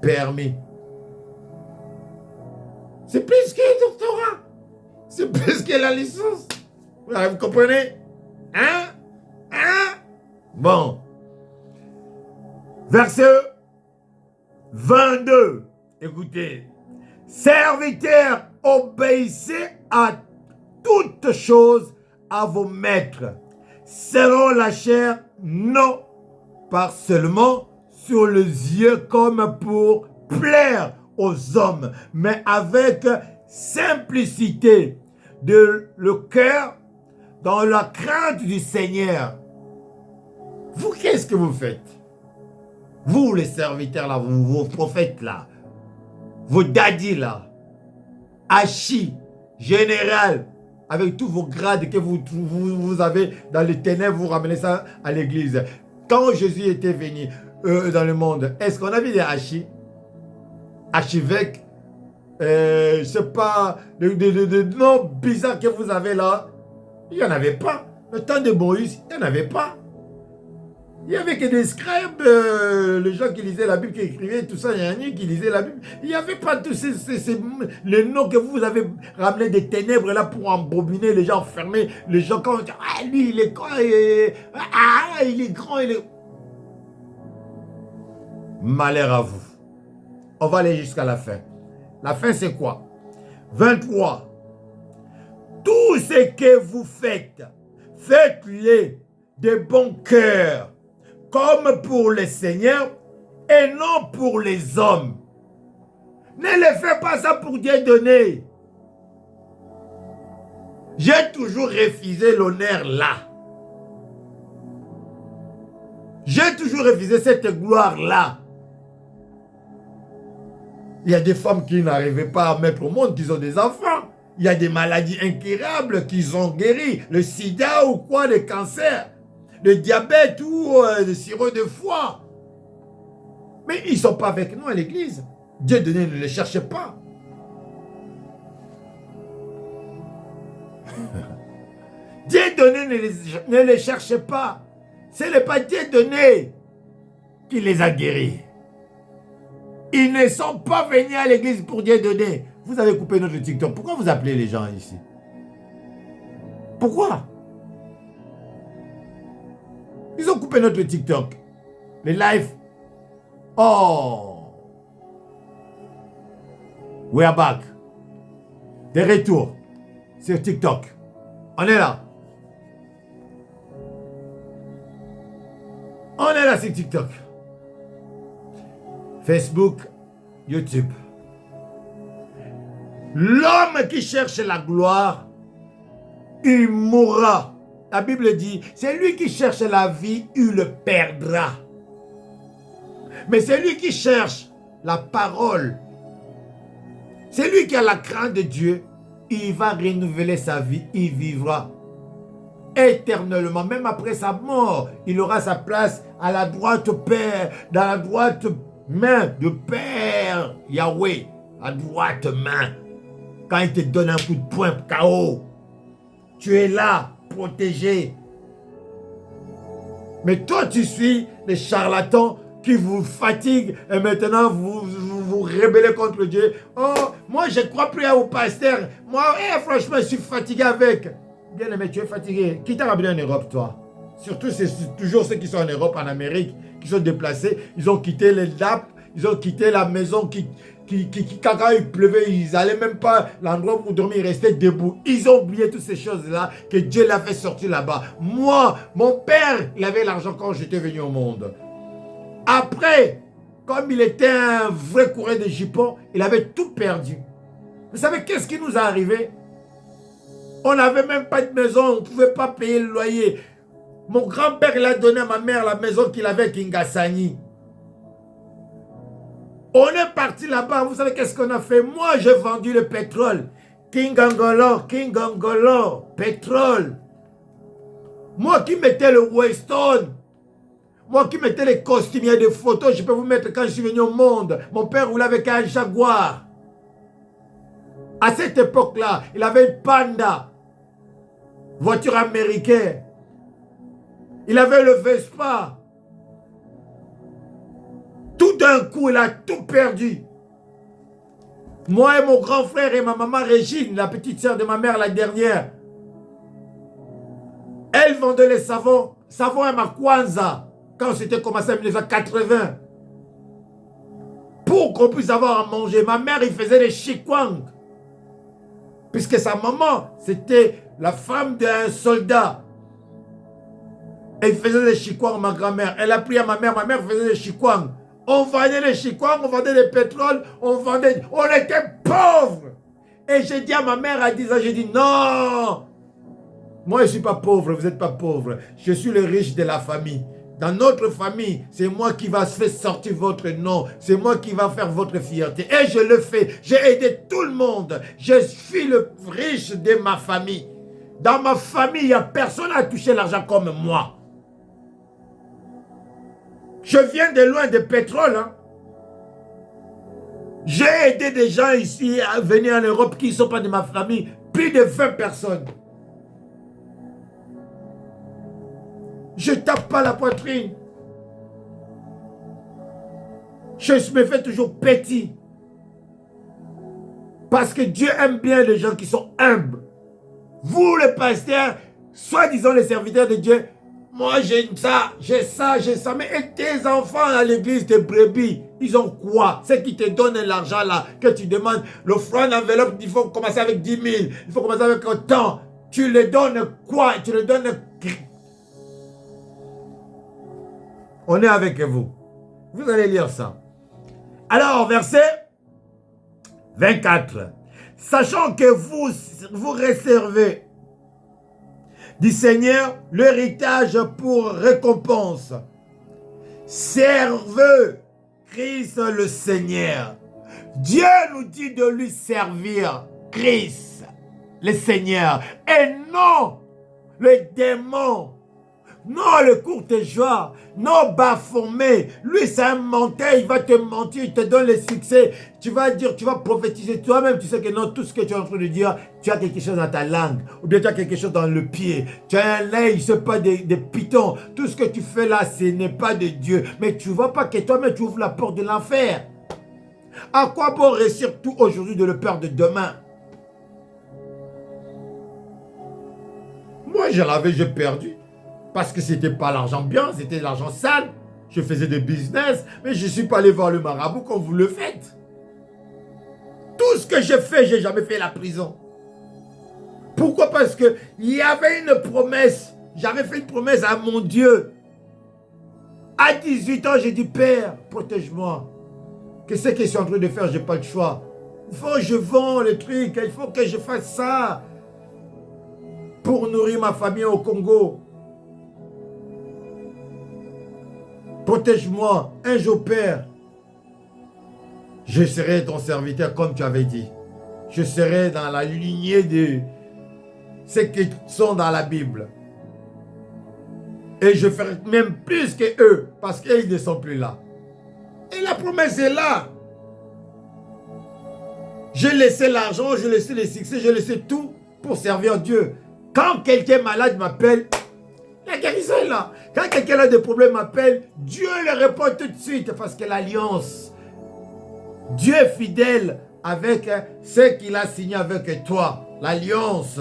permis. C'est plus que le doctorat. C'est plus que la licence. Vous comprenez? Hein? Hein? Bon. Verset 22. Écoutez. Serviteurs, obéissez à toutes choses à vos maîtres, selon la chair, non pas seulement sur les yeux comme pour plaire aux hommes, mais avec simplicité de le cœur dans la crainte du Seigneur. Vous, qu'est-ce que vous faites? Vous, les serviteurs là, vos prophètes là, vos daddies là, archi, général, avec tous vos grades que vous avez dans les ténèbres, vous ramenez ça à l'église. Quand Jésus était venu dans le monde, est-ce qu'on avait des archis? Archevêques, je ne sais pas, de noms bizarres que vous avez là, il n'y en avait pas. Le temps de Moïse, il n'y en avait pas. Il n'y avait que des scribes, les gens qui lisaient la Bible, qui écrivaient tout ça, il y en a qui lisaient la Bible. Il n'y avait pas tous les noms que vous avez ramenés des ténèbres là pour embobiner les gens, enfermer les gens. Quand on dit, ah lui il est grand, il est grand, il est... Malheur à vous. On va aller jusqu'à la fin. La fin c'est quoi? 23. Tout ce que vous faites, faites-le de bon cœur, comme pour le Seigneur et non pour les hommes. Ne le faites pas ça pour Dieu donner. J'ai toujours refusé l'honneur là. J'ai toujours refusé cette gloire là. Il y a des femmes qui n'arrivaient pas à mettre au monde, qui ont des enfants. Il y a des maladies incurables qu'ils ont guéries. Le sida ou quoi, le cancer, le diabète ou le sirop de foie. Mais ils ne sont pas avec nous à l'église. Dieu donné, ne les cherchez pas. Dieu donné, ne les cherchez pas. Ce n'est pas Dieu donné qui les a guéris. Ils ne sont pas venus à l'église pour Dieu donner. Vous avez coupé notre TikTok. Pourquoi vous appelez les gens ici? Pourquoi? Ils ont coupé notre TikTok. Les lives. Oh. We are back. De retour sur TikTok. On est là. On est là sur TikTok. Facebook, YouTube. L'homme qui cherche la gloire, il mourra. La Bible dit, c'est lui qui cherche la vie, il le perdra. Mais c'est lui qui cherche la parole. C'est lui qui a la crainte de Dieu. Il va renouveler sa vie, il vivra éternellement. Même après sa mort, il aura sa place à la droite Père, dans la droite main de Père Yahweh, à droite main. Quand il te donne un coup de poing, KO, tu es là, protégé. Mais toi, tu suis les charlatans qui vous fatiguent et maintenant vous rébellez contre Dieu. Oh, moi, je ne crois plus au pasteur. Moi, franchement, je suis fatigué avec. Bien aimé, tu es fatigué. Qui t'a ramené en Europe, toi? Surtout, c'est toujours ceux qui sont en Europe, en Amérique, qui sont déplacés. Ils ont quitté les nappes, ils ont quitté la maison quand il pleuvait, ils n'allaient même pas l'endroit pour dormir, ils restaient debout. Ils ont oublié toutes ces choses-là que Dieu l'a fait sortir là-bas. Moi, mon père, il avait l'argent quand j'étais venu au monde. Après, comme il était un vrai coureur de jupons, il avait tout perdu. Vous savez qu'est-ce qui nous est arrivé? On n'avait même pas de maison, on ne pouvait pas payer le loyer. Mon grand-père, il a donné à ma mère la maison qu'il avait à Kingasani. On est parti là-bas, vous savez qu'est-ce qu'on a fait? Moi, j'ai vendu le pétrole. King Angolo, pétrole. Moi qui mettais le Weston, moi qui mettais les costumiers de photos, je peux vous mettre quand je suis venu au monde. Mon père roulait avec un Jaguar. À cette époque-là, il avait une Panda, voiture américaine. Il avait le Vespa. Tout d'un coup, il a tout perdu. Moi et mon grand frère et ma maman Régine, la petite sœur de ma mère, la dernière, elle vendait les savons à Makwanza, quand c'était commencé en 1980. Pour qu'on puisse avoir à manger. Ma mère, il faisait des chikwang. Puisque sa maman, c'était la femme d'un soldat. Elle faisait des chikwang, ma grand-mère. Elle a pris à ma mère faisait des chikwang. On vendait les chikwang, on vendait des pétroles, on était pauvres. Et j'ai dit à ma mère à 10 ans, j'ai dit non. Moi, je ne suis pas pauvre, vous n'êtes pas pauvre. Je suis le riche de la famille. Dans notre famille, c'est moi qui va faire sortir votre nom. C'est moi qui va faire votre fierté. Et je le fais. J'ai aidé tout le monde. Je suis le riche de ma famille. Dans ma famille, il n'y a personne à toucher l'argent comme moi. Je viens de loin de pétrole. Hein. J'ai aidé des gens ici à venir en Europe qui ne sont pas de ma famille. Plus de 20 personnes. Je ne tape pas la poitrine. Je me fais toujours petit. Parce que Dieu aime bien les gens qui sont humbles. Vous, les pasteurs, soi-disant les serviteurs de Dieu, moi j'ai ça, j'ai ça, j'ai ça. Mais et tes enfants à l'église, tes brebis, ils ont quoi? C'est qui te donne l'argent là, que tu demandes, l'offrande enveloppe, il faut commencer avec 10 000, il faut commencer avec autant. Tu les donnes quoi? Tu les donnes... On est avec vous. Vous allez lire ça. Alors, verset 24. Sachant que vous réservez du Seigneur l'héritage pour récompense. Servez Christ le Seigneur. Dieu nous dit de lui servir Christ le Seigneur et non le démon. Non, le courte-joie, non, bafomé. Lui, c'est un menteur, il va te mentir, il te donne le succès. Tu vas dire, tu vas prophétiser toi-même. Tu sais que non, tout ce que tu es en train de dire, tu as quelque chose dans ta langue. Ou bien tu as quelque chose dans le pied. Tu as un œil, ce n'est pas des pitons. Tout ce que tu fais là, ce n'est pas de Dieu. Mais tu ne vois pas que toi-même, tu ouvres la porte de l'enfer. À quoi bon réussir tout aujourd'hui de le peur de demain? Moi, j'ai perdu. Parce que ce n'était pas l'argent bien, c'était l'argent sale. Je faisais des business, mais je ne suis pas allé voir le marabout comme vous le faites. Tout ce que j'ai fait, je n'ai jamais fait la prison. Pourquoi? Parce qu'il y avait une promesse. J'avais fait une promesse à mon Dieu. À 18 ans, j'ai dit, Père, protège-moi. Qu'est-ce que je suis en train de faire? Je n'ai pas le choix. Il faut que je vende les trucs, il faut que je fasse ça pour nourrir ma famille au Congo. Protège-moi, un jour, Père. Je serai ton serviteur comme tu avais dit. Je serai dans la lignée de ceux qui sont dans la Bible. Et je ferai même plus que eux, parce qu'ils ne sont plus là. Et la promesse est là. J'ai laissé l'argent, j'ai laissé les succès, j'ai laissé tout pour servir Dieu. Quand quelqu'un malade m'appelle, la guérison est là. Quand quelqu'un a des problèmes m'appelle, Dieu le répond tout de suite parce que l'alliance, Dieu est fidèle avec ce qu'il a signé avec toi. L'alliance,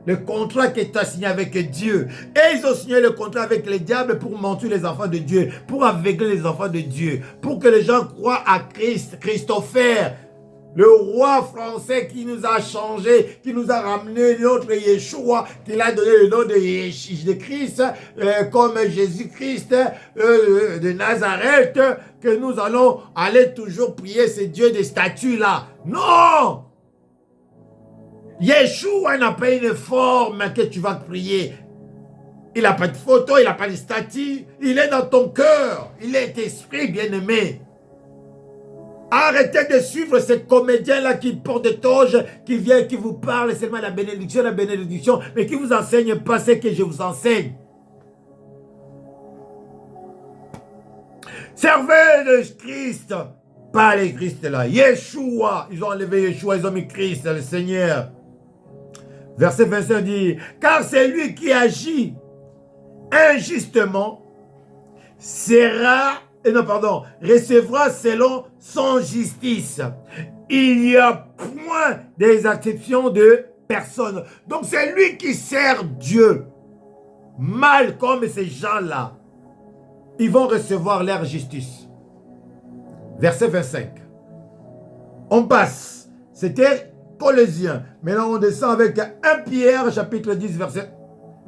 le contrat que tu as signé avec Dieu. Et ils ont signé le contrat avec les diables pour mentir les enfants de Dieu, pour aveugler les enfants de Dieu, pour que les gens croient à Christ, Christopher, le roi français qui nous a changé, qui nous a ramené notre Yeshua, qui a donné le nom de Christ, comme Jésus-Christ de Nazareth, que nous allons aller toujours prier ce Dieu des statues là. Non! Yeshua n'a pas une forme que tu vas prier. Il n'a pas de photo, il n'a pas de statue. Il est dans ton cœur. Il est esprit bien-aimé. Arrêtez de suivre ces comédiens-là qui portent des toges, qui viennent, qui vous parlent seulement de la bénédiction, mais qui ne vous enseignent pas ce que je vous enseigne. Servez le Christ, pas les Christ là. Yeshua, ils ont enlevé Yeshua, ils ont mis Christ, le Seigneur. Verset 25 dit, car c'est lui qui agit injustement, recevra selon son justice. Il n'y a point d'exception de personne. Donc c'est lui qui sert Dieu. Mal comme ces gens-là, ils vont recevoir leur justice. Verset 25. On passe. C'était Colossiens. Maintenant on descend avec 1 Pierre chapitre 10 verset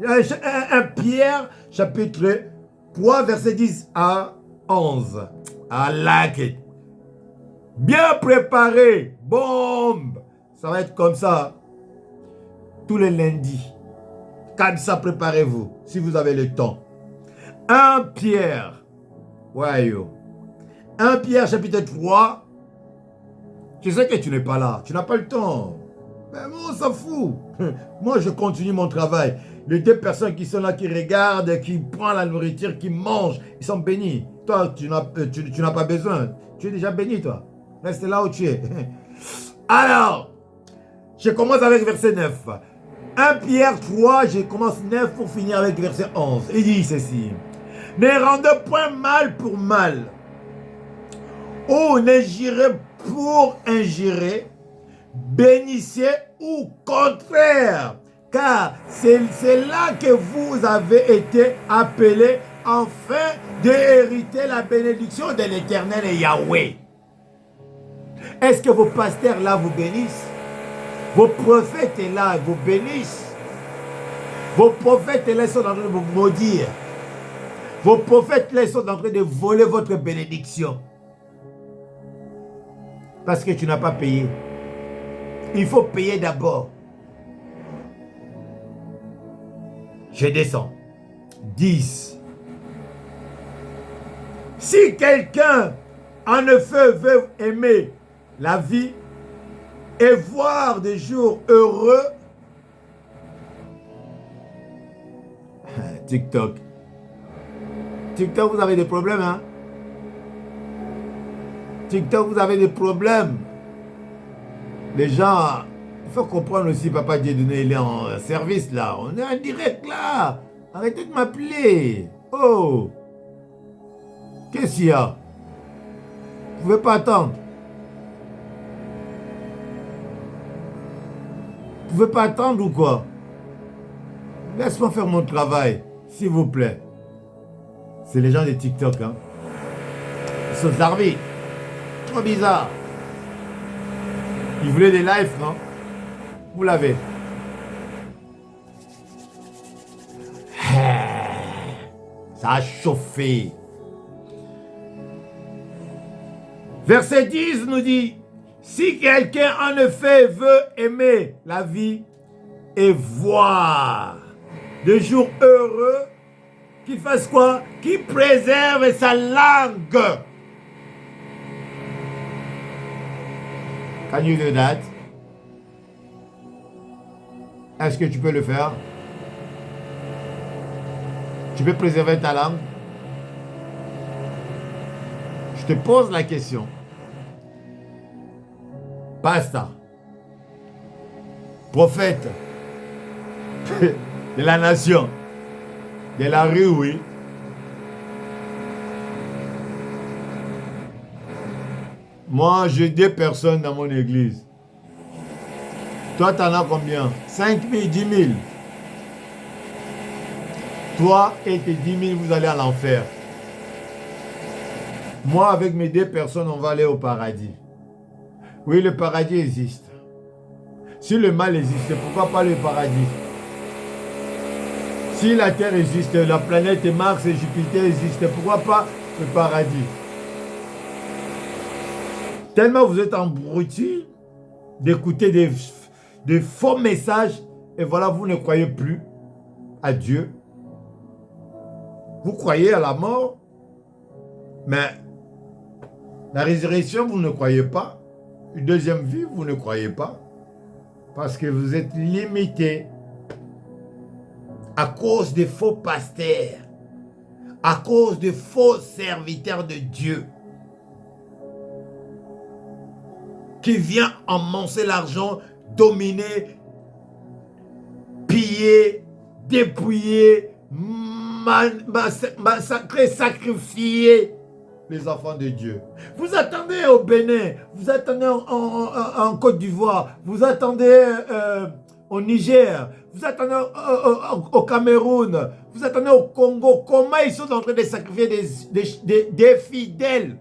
1 Pierre chapitre 3 verset 10 à 11. I like it. Bien préparé. Bombe. Ça va être comme ça. Tous les lundis. Comme ça, préparez-vous. Si vous avez le temps. 1 Pierre. Ouais, yo. 1 Pierre chapitre 3. Je sais que tu n'es pas là. Tu n'as pas le temps. Mais moi, on s'en fout. Moi, je continue mon travail. Les 2 personnes qui sont là, qui regardent, qui prennent la nourriture, qui mangent, ils sont bénis. Toi, tu n'as pas besoin. Tu es déjà béni, toi. Reste là où tu es. Alors, je commence avec verset 9. 1 Pierre 3, je commence 9 pour finir avec verset 11. Il dit ceci. Ne rendez point mal pour mal. Ou n'injurez pour injurer. Bénissez ou contraire. Car c'est là que vous avez été appelés afin d'hériter la bénédiction de l'Éternel et Yahweh. Est-ce que vos pasteurs là vous bénissent? Vos prophètes là vous bénissent? Vos prophètes là sont en train de vous maudire. Vos prophètes là sont en train de voler votre bénédiction. Parce que tu n'as pas payé. Il faut payer d'abord. Je descends. 10. Si quelqu'un en effet veut aimer la vie et voir des jours heureux, TikTok. TikTok, vous avez des problèmes, hein? TikTok, vous avez des problèmes. Les gens, il faut comprendre aussi, Papa Dieudonné, il est en service là. On est en direct là. Arrêtez de m'appeler. Oh. Qu'est-ce qu'il y a? Vous ne pouvez pas attendre. Vous ne pouvez pas attendre ou quoi? Laisse-moi faire mon travail, s'il vous plaît. C'est les gens de TikTok, hein. Ils sont armés. Trop bizarre. Ils voulaient des lives, non? Vous l'avez. Ça a chauffé. Verset 10 nous dit, si quelqu'un en effet veut aimer la vie et voir des jours heureux, qu'il fasse quoi? Qu'il préserve sa langue. Can you do that? Est-ce que tu peux le faire? Tu peux préserver ta langue? Je te pose la question. Pasteur, prophète de la nation, de la rue, oui. Moi, j'ai 2 personnes dans mon église. Toi, tu en as combien? 5 000, 10 000. Toi et tes 10 000, vous allez à l'enfer. Moi, avec mes 2 personnes, on va aller au paradis. Oui, le paradis existe. Si le mal existe, pourquoi pas le paradis? Si la Terre existe, la planète Mars et Jupiter existent, pourquoi pas le paradis? Tellement vous êtes embrouillés d'écouter des faux messages et voilà, vous ne croyez plus à Dieu. Vous croyez à la mort, mais La résurrection, vous ne croyez pas. Une deuxième vie, vous ne croyez pas. Parce que vous êtes limité à cause des faux pasteurs, à cause des faux serviteurs de Dieu qui viennent emmancer l'argent, dominer, piller, dépouiller, massacrer, sacrifier les enfants de Dieu. Vous attendez au Bénin, vous attendez en Côte d'Ivoire, vous attendez au Niger, vous attendez au Cameroun, vous attendez au Congo. Comment ils sont en train de sacrifier des fidèles?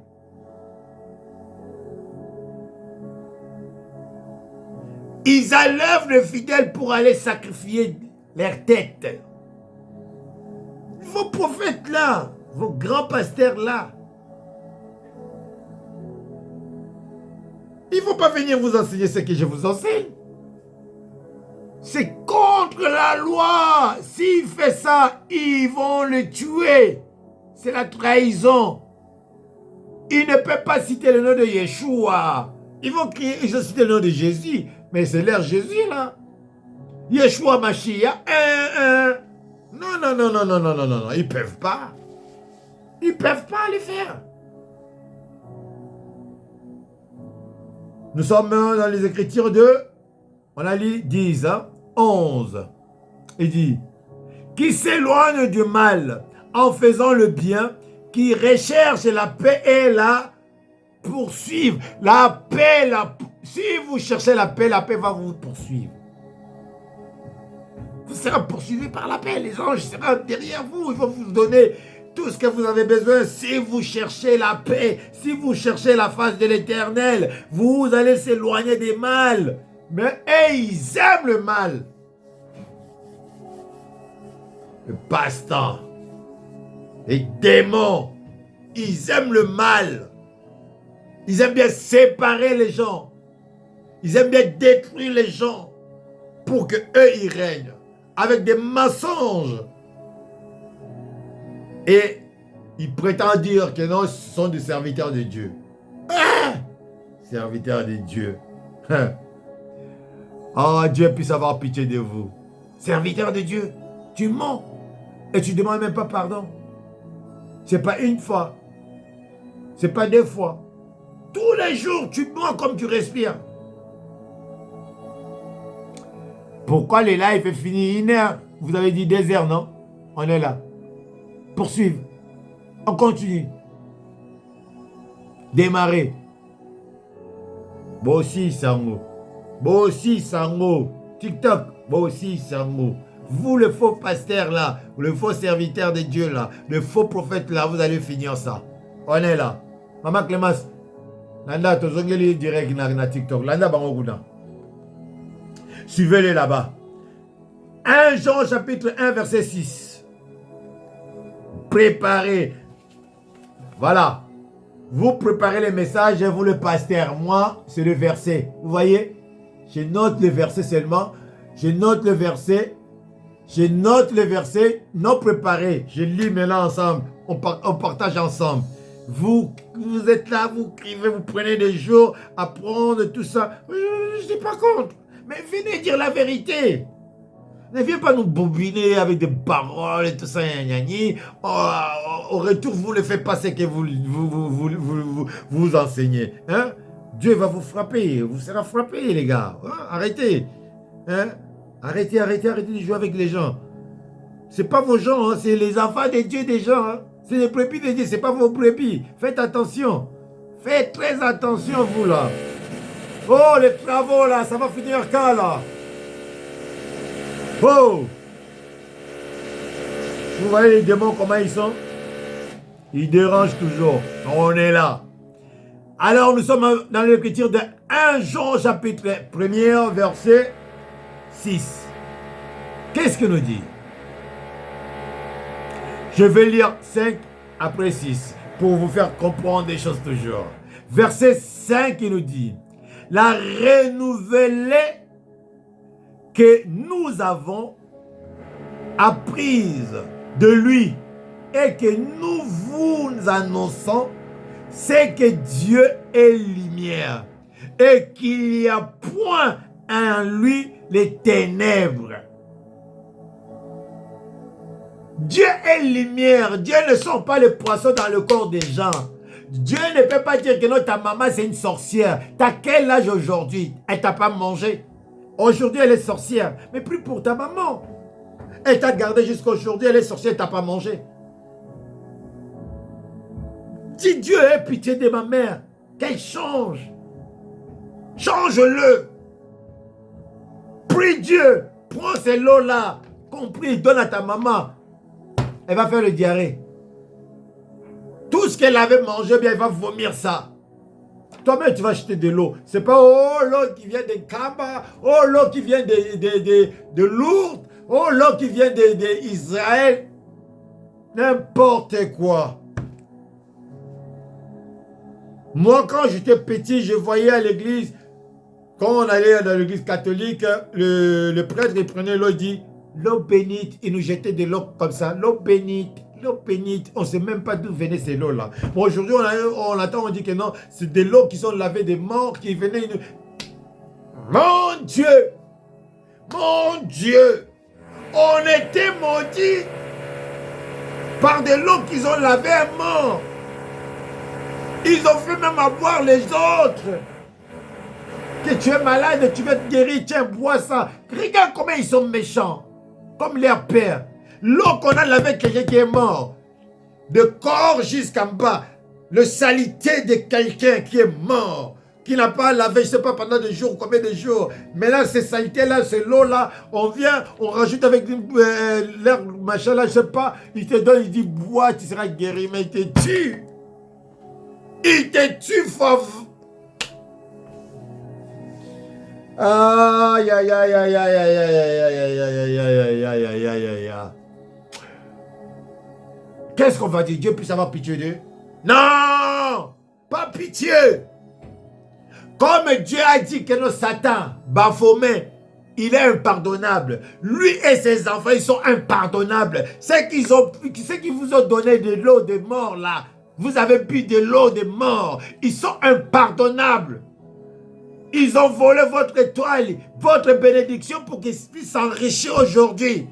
Ils enlèvent les fidèles pour aller sacrifier leur tête. Vos prophètes là, vos grands pasteurs là, ils ne vont pas venir vous enseigner ce que je vous enseigne. C'est contre la loi. S'il fait ça, ils vont le tuer. C'est la trahison. Il ne peut pas citer le nom de Yeshua. Ils vont crier, ils vont citer le nom de Jésus. Mais c'est leur Jésus là. Yeshua Mashiach. Non, non, non, non, non, non, non, non. Ils ne peuvent pas. Ils ne peuvent pas le faire. Nous sommes dans les Écritures de, on a lu 10, hein, 11. Il dit, qui s'éloigne du mal en faisant le bien, qui recherche la paix et la poursuivre. La paix, si vous cherchez la paix va vous poursuivre. Vous serez poursuivi par la paix. Les anges seront derrière vous. Ils vont vous donner tout ce que vous avez besoin. Si vous cherchez la paix, si vous cherchez la face de l'Éternel, vous allez s'éloigner des mal. Mais ils aiment le mal. Le passe-temps, les démons, ils aiment le mal. Ils aiment bien séparer les gens. Ils aiment bien détruire les gens pour que eux ils règnent avec des mensonges. Et ils prétendent dire que non, ce sont des serviteurs de Dieu. Ah! Serviteurs de Dieu. Oh, Dieu puisse avoir pitié de vous. Serviteur de Dieu, tu mens. Et tu ne demandes même pas pardon. Ce n'est pas une fois. Ce n'est pas deux fois. Tous les jours, tu mens comme tu respires. Pourquoi les lives est fini 1 heure? Vous avez dit 2 heures, non? On est là. Poursuivre. On continue. Démarrer. Bossi Sango. Bossi Sango. TikTok. Bossi Sango. Vous, le faux pasteur là, le faux serviteur de Dieu là, le faux prophète là, vous allez finir ça. On est là. Maman Clémence. Landa, tu as direct na TikTok. Landa, Bangoguna. Suivez-les là-bas. 1 Jean chapitre 1 verset 6. Préparez. Voilà. Vous préparez les messages et vous le pasteur. Moi, c'est le verset. Vous voyez? Je note le verset seulement. Je note le verset. Je note le verset non préparé. Je lis maintenant ensemble. On partage ensemble. Vous êtes là, vous écrivez, vous prenez des jours à prendre tout ça. Je ne suis pas contre. Mais venez dire la vérité. Ne viens pas nous bobiner avec des paroles et tout ça. Au retour, vous ne faites pas ce que vous enseignez. Hein? Dieu va vous frapper. Vous serez frappés, les gars. Hein? Arrêtez. Hein? Arrêtez de jouer avec les gens. Ce n'est pas vos gens, hein? C'est les enfants de Dieu des gens. Hein? C'est les brebis de Dieu, ce n'est pas vos brebis. Faites attention. Faites très attention, vous là. Oh, les travaux là, ça va finir quand là? Oh! Vous voyez les démons, comment ils sont? Ils dérangent toujours. On est là. Alors, nous sommes dans l'écriture de 1 Jean chapitre 1er, verset 6. Qu'est-ce que nous dit? Je vais lire 5 après 6 pour vous faire comprendre des choses toujours. Verset 5, il nous dit, la renouvelée que nous avons apprise de lui et que nous vous annonçons c'est que Dieu est lumière et qu'il n'y a point en lui les ténèbres. Dieu est lumière. Dieu ne sort pas les poissons dans le corps des gens. Dieu ne peut pas dire que non, ta maman c'est une sorcière. T'as quel âge aujourd'hui? Elle t'a pas mangé. Aujourd'hui elle est sorcière. Mais plus pour ta maman. Elle t'a gardé jusqu'à aujourd'hui, elle est sorcière, elle t'a pas mangé. Si Dieu ait pitié de ma mère, qu'elle change. Change-le. Prie Dieu. Prends ces lots-là. Compris, donne à ta maman. Elle va faire le diarrhée. Tout ce qu'elle avait mangé, bien, elle va vomir ça. Toi-même, tu vas acheter de l'eau. C'est pas, oh, l'eau qui vient de Kaba, oh, l'eau qui vient de Lourdes, oh, l'eau qui vient d'Israël. N'importe quoi. Moi, quand j'étais petit, je voyais à l'église, quand on allait dans l'église catholique, le prêtre, il prenait l'eau, il dit, l'eau bénite, il nous jetait de l'eau comme ça, l'eau bénite. L'eau bénite, on ne sait même pas d'où venaient ces lots là. Bon, aujourd'hui, on attend, on dit que non, c'est des lots qui sont lavés des morts qui venaient. Mon Dieu! Mon Dieu! On était maudits par des lots qu'ils ont lavés à mort. Ils ont fait même à boire les autres. Que tu es malade, tu veux te guérir, tiens, bois ça. Regarde comment ils sont méchants. Comme leur père. L'eau qu'on a lavé quelqu'un qui est mort, de corps jusqu'en bas, le salité de quelqu'un qui est mort, qui n'a pas lavé, je ne sais pas pendant des jours, combien de jours, mais là, ces saletés-là, ces lots-là, on vient, on rajoute avec l'air machin là, je ne sais pas, il te donne, il dit, bois, tu seras guéri, mais il te tue. Il te tue, fauve. Aïe, aïe, aïe, aïe, aïe, aïe, aïe, aïe, aïe, aïe, aïe, aïe, aïe, aïe, aïe, aïe. Qu'est-ce qu'on va dire? Dieu puisse avoir pitié d'eux? Non! Pas pitié! Comme Dieu a dit que nos Satan, Baphomet, il est impardonnable. Lui et ses enfants, ils sont impardonnables. Ceux qui vous ont donné de l'eau de mort là, vous avez bu de l'eau de mort, ils sont impardonnables. Ils ont volé votre étoile, votre bénédiction pour qu'ils puissent s'enrichir aujourd'hui.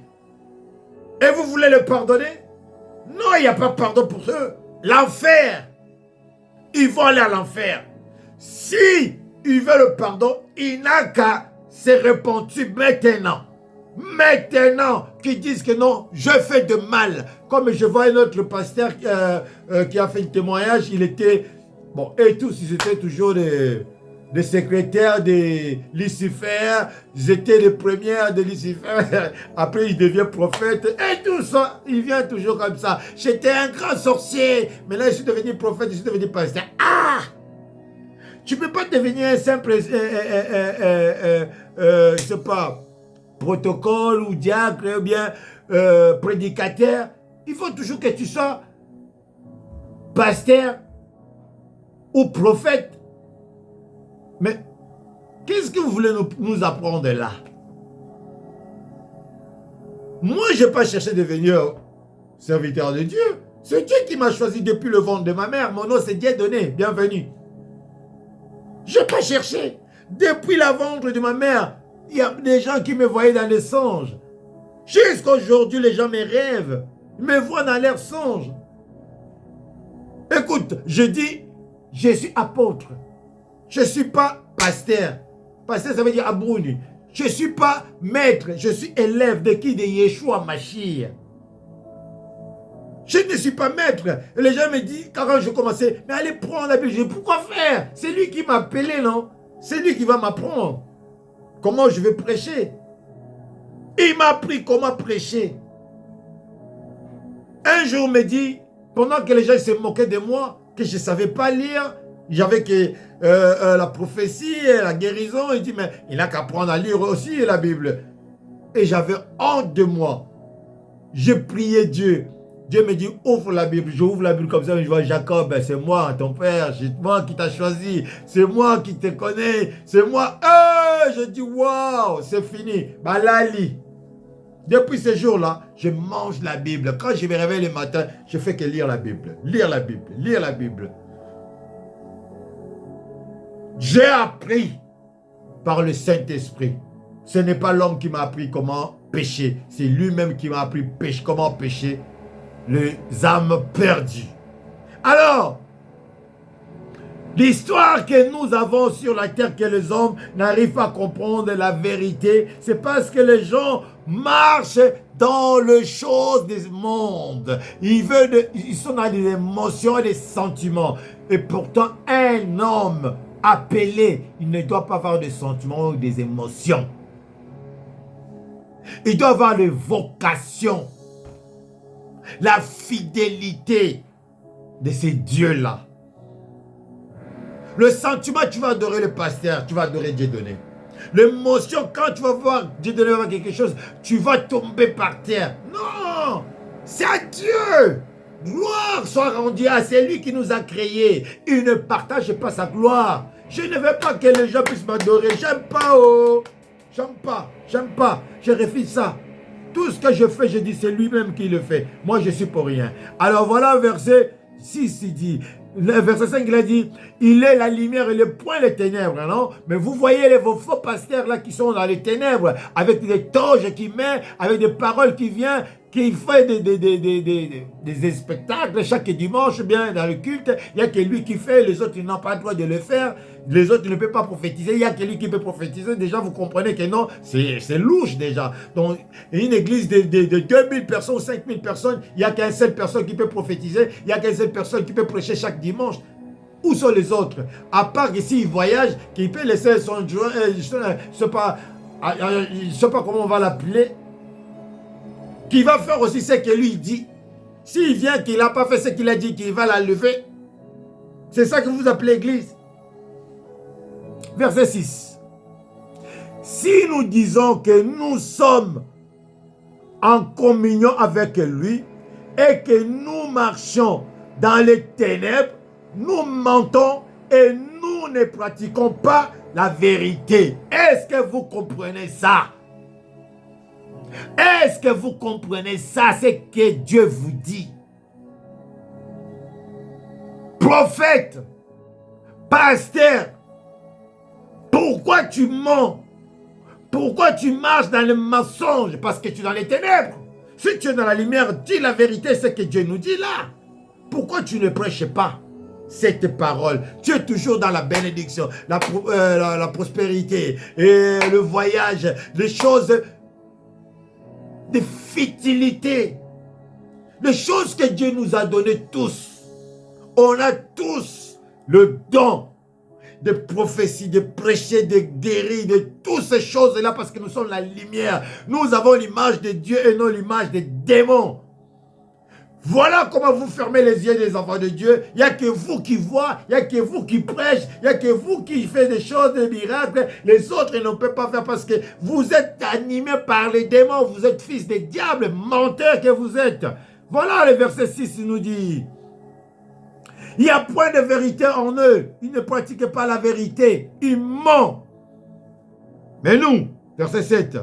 Et vous voulez le pardonner? Non, il n'y a pas de pardon pour eux. L'enfer. Ils vont aller à l'enfer. Si il veut le pardon, il n'a qu'à se repentir maintenant. Maintenant, qu'ils disent que non, je fais de mal. Comme je vois un autre pasteur qui a fait un témoignage, il était... Bon, et tous, ils étaient toujours des secrétaires de Lucifer, ils étaient les premières de Lucifer, après il devient prophète, et tout ça, il vient toujours comme ça. J'étais un grand sorcier, mais là je suis devenu prophète, je suis devenu pasteur. Ah! Tu ne peux pas devenir un simple, je sais pas, protocole ou diacre ou bien prédicateur. Il faut toujours que tu sois pasteur ou prophète. Mais qu'est-ce que vous voulez nous apprendre là? Moi, je n'ai pas cherché à devenir serviteur de Dieu. C'est Dieu qui m'a choisi depuis le ventre de ma mère. Mon nom, c'est Dieu donné. Bienvenue. Je n'ai pas cherché. Depuis le ventre de ma mère, il y a des gens qui me voyaient dans les songes. Jusqu'à aujourd'hui, les gens me rêvent. Ils me voient dans leurs songes. Écoute, je dis, je suis apôtre. Je ne suis pas pasteur. Pasteur, ça veut dire abouni. Je ne suis pas maître. Je suis élève de qui? De Yeshua Mashiach. Je ne suis pas maître. Et les gens me disent, quand je commençais, mais allez prendre la Bible. Je dis, pourquoi faire? C'est lui qui m'a appelé, non? C'est lui qui va m'apprendre. Comment je vais prêcher? Il m'a appris comment prêcher. Un jour, il me dit, pendant que les gens se moquaient de moi, que je ne savais pas lire, j'avais que la prophétie, la guérison. Il dit, mais il n'a qu'à apprendre à lire aussi la Bible. Et j'avais honte de moi. Je priais Dieu. Dieu me dit, ouvre la Bible. Je ouvre la Bible comme ça, je vois Jacob, ben c'est moi, ton père, c'est moi qui t'ai choisi, c'est moi qui te connais, c'est moi. Je dis, waouh, c'est fini. Bah là, lis. Depuis ce jour-là, je mange la Bible. Quand je me réveille le matin, je fais que lire la Bible, lire la Bible, lire la Bible. J'ai appris par le Saint-Esprit. Ce n'est pas l'homme qui m'a appris comment pécher. C'est lui-même qui m'a appris comment pécher les âmes perdues. Alors, l'histoire que nous avons sur la terre, que les hommes n'arrivent pas à comprendre la vérité, c'est parce que les gens marchent dans les choses du monde. Ils sont dans des émotions et des sentiments. Et pourtant, un homme appelé, il ne doit pas avoir des sentiments ou des émotions. Il doit avoir des vocations. La fidélité de ces dieux-là. Le sentiment, tu vas adorer le pasteur, tu vas adorer Dieu donné. L'émotion, quand tu vas voir Dieu donné quelque chose, tu vas tomber par terre. Non, c'est à Dieu. Gloire soit rendue à celui qui nous a créés. Il ne partage pas sa gloire. Je ne veux pas que les gens puissent m'adorer. J'aime pas, oh. J'aime pas. Je refuse ça. Tout ce que je fais, je dis, c'est lui-même qui le fait. Moi, je suis pour rien. Alors voilà, verset 6, il dit, le verset 5, il a dit, il est la lumière et le point les ténèbres, non? Mais vous voyez vos faux pasteurs là qui sont dans les ténèbres, avec des toges qui met, avec des paroles qui viennent, qui fait des spectacles chaque dimanche, bien dans le culte. Il n'y a que lui qui fait, les autres ils n'ont pas le droit de le faire. Les autres ne peuvent pas prophétiser. Il n'y a que lui qui peut prophétiser. Déjà, vous comprenez que non, c'est louche déjà. Donc, une église de 2000 personnes, 5000 personnes, il n'y a qu'une seule personne qui peut prophétiser. Il n'y a qu'une seule personne qui peut prêcher chaque dimanche. Où sont les autres? À part que s'ils voyagent, qu'ils peut laisser son joint, je ne sais pas comment on va l'appeler, qui va faire aussi ce que lui dit. S'il vient qu'il n'a pas fait ce qu'il a dit, qu'il va la lever, c'est ça que vous appelez église. Verset 6. Si nous disons que nous sommes en communion avec lui et que nous marchons dans les ténèbres, nous mentons et nous ne pratiquons pas la vérité. Est-ce que vous comprenez ça? Est-ce que vous comprenez ça? C'est que Dieu vous dit. Prophète, pasteur, pourquoi tu mens? Pourquoi tu marches dans le mensonge? Parce que tu es dans les ténèbres. Si tu es dans la lumière, dis la vérité, c'est que Dieu nous dit là. Pourquoi tu ne prêches pas cette parole? Tu es toujours dans la bénédiction, la prospérité, et le voyage, les choses de futilité, les choses que Dieu nous a données tous. On a tous le don de prophétie, de prêcher, de guérir, de toutes ces choses-là parce que nous sommes la lumière. Nous avons l'image de Dieu et non l'image des démons. Voilà comment vous fermez les yeux des enfants de Dieu. Il n'y a que vous qui voyez, il n'y a que vous qui prêchez, il n'y a que vous qui faites des choses, des miracles. Les autres ne peuvent pas faire parce que vous êtes animés par les démons. Vous êtes fils des diables, menteurs que vous êtes. Voilà le verset 6 nous dit. Il n'y a point de vérité en eux. Ils ne pratiquent pas la vérité. Ils mentent. Mais nous, verset 7.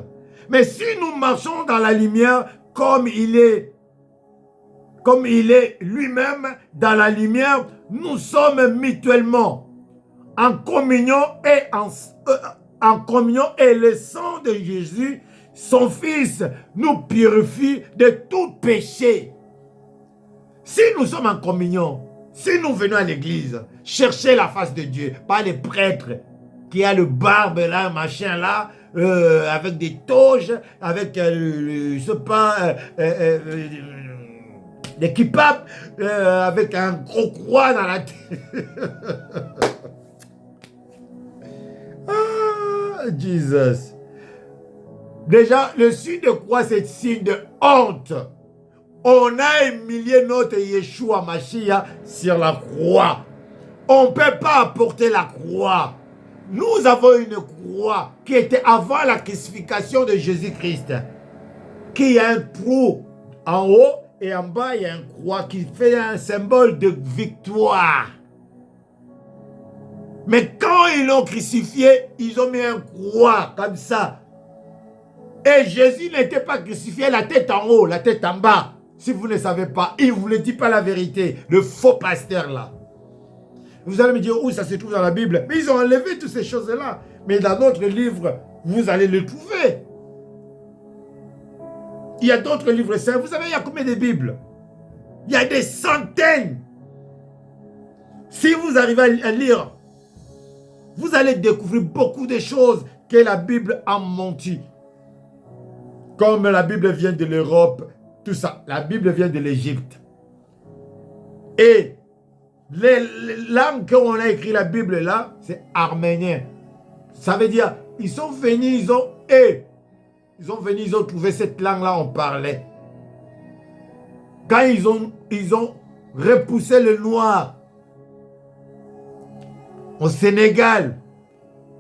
Mais si nous marchons dans la lumière comme il est lui-même dans la lumière, nous sommes mutuellement en communion et le sang de Jésus, son Fils, nous purifie de tout péché. Si nous sommes en communion, si nous venons à l'église, chercher la face de Dieu, pas les prêtres qui a le barbe là, machin là, avec des toges, avec je sais pas, des kipap, avec un gros croix dans la tête. Ah, Jesus. Déjà, le signe de croix, c'est signe de honte. On a humilié notre Yeshua Mashiach sur la croix. On ne peut pas apporter la croix. Nous avons une croix qui était avant la crucifixion de Jésus-Christ. Qui a un trou en haut et en bas, il y a une croix qui fait un symbole de victoire. Mais quand ils l'ont crucifié, ils ont mis une croix comme ça. Et Jésus n'était pas crucifié la tête en haut, la tête en bas. Si vous ne savez pas, il ne vous le dit pas la vérité. Le faux pasteur là. Vous allez me dire où ça se trouve dans la Bible. Mais ils ont enlevé toutes ces choses-là. Mais dans d'autres livres, vous allez le trouver. Il y a d'autres livres saints. Vous savez, il y a combien de Bibles? Il y a des centaines. Si vous arrivez à lire, vous allez découvrir beaucoup de choses que la Bible a menti. Comme la Bible vient de l'Europe, tout ça. La Bible vient de l'Égypte. Et les langues qu'on a écrit la Bible là, c'est arménien. Ça veut dire, ils sont venus, ils ont trouvé cette langue-là, on parlait. Quand ils ont repoussé le noir au Sénégal,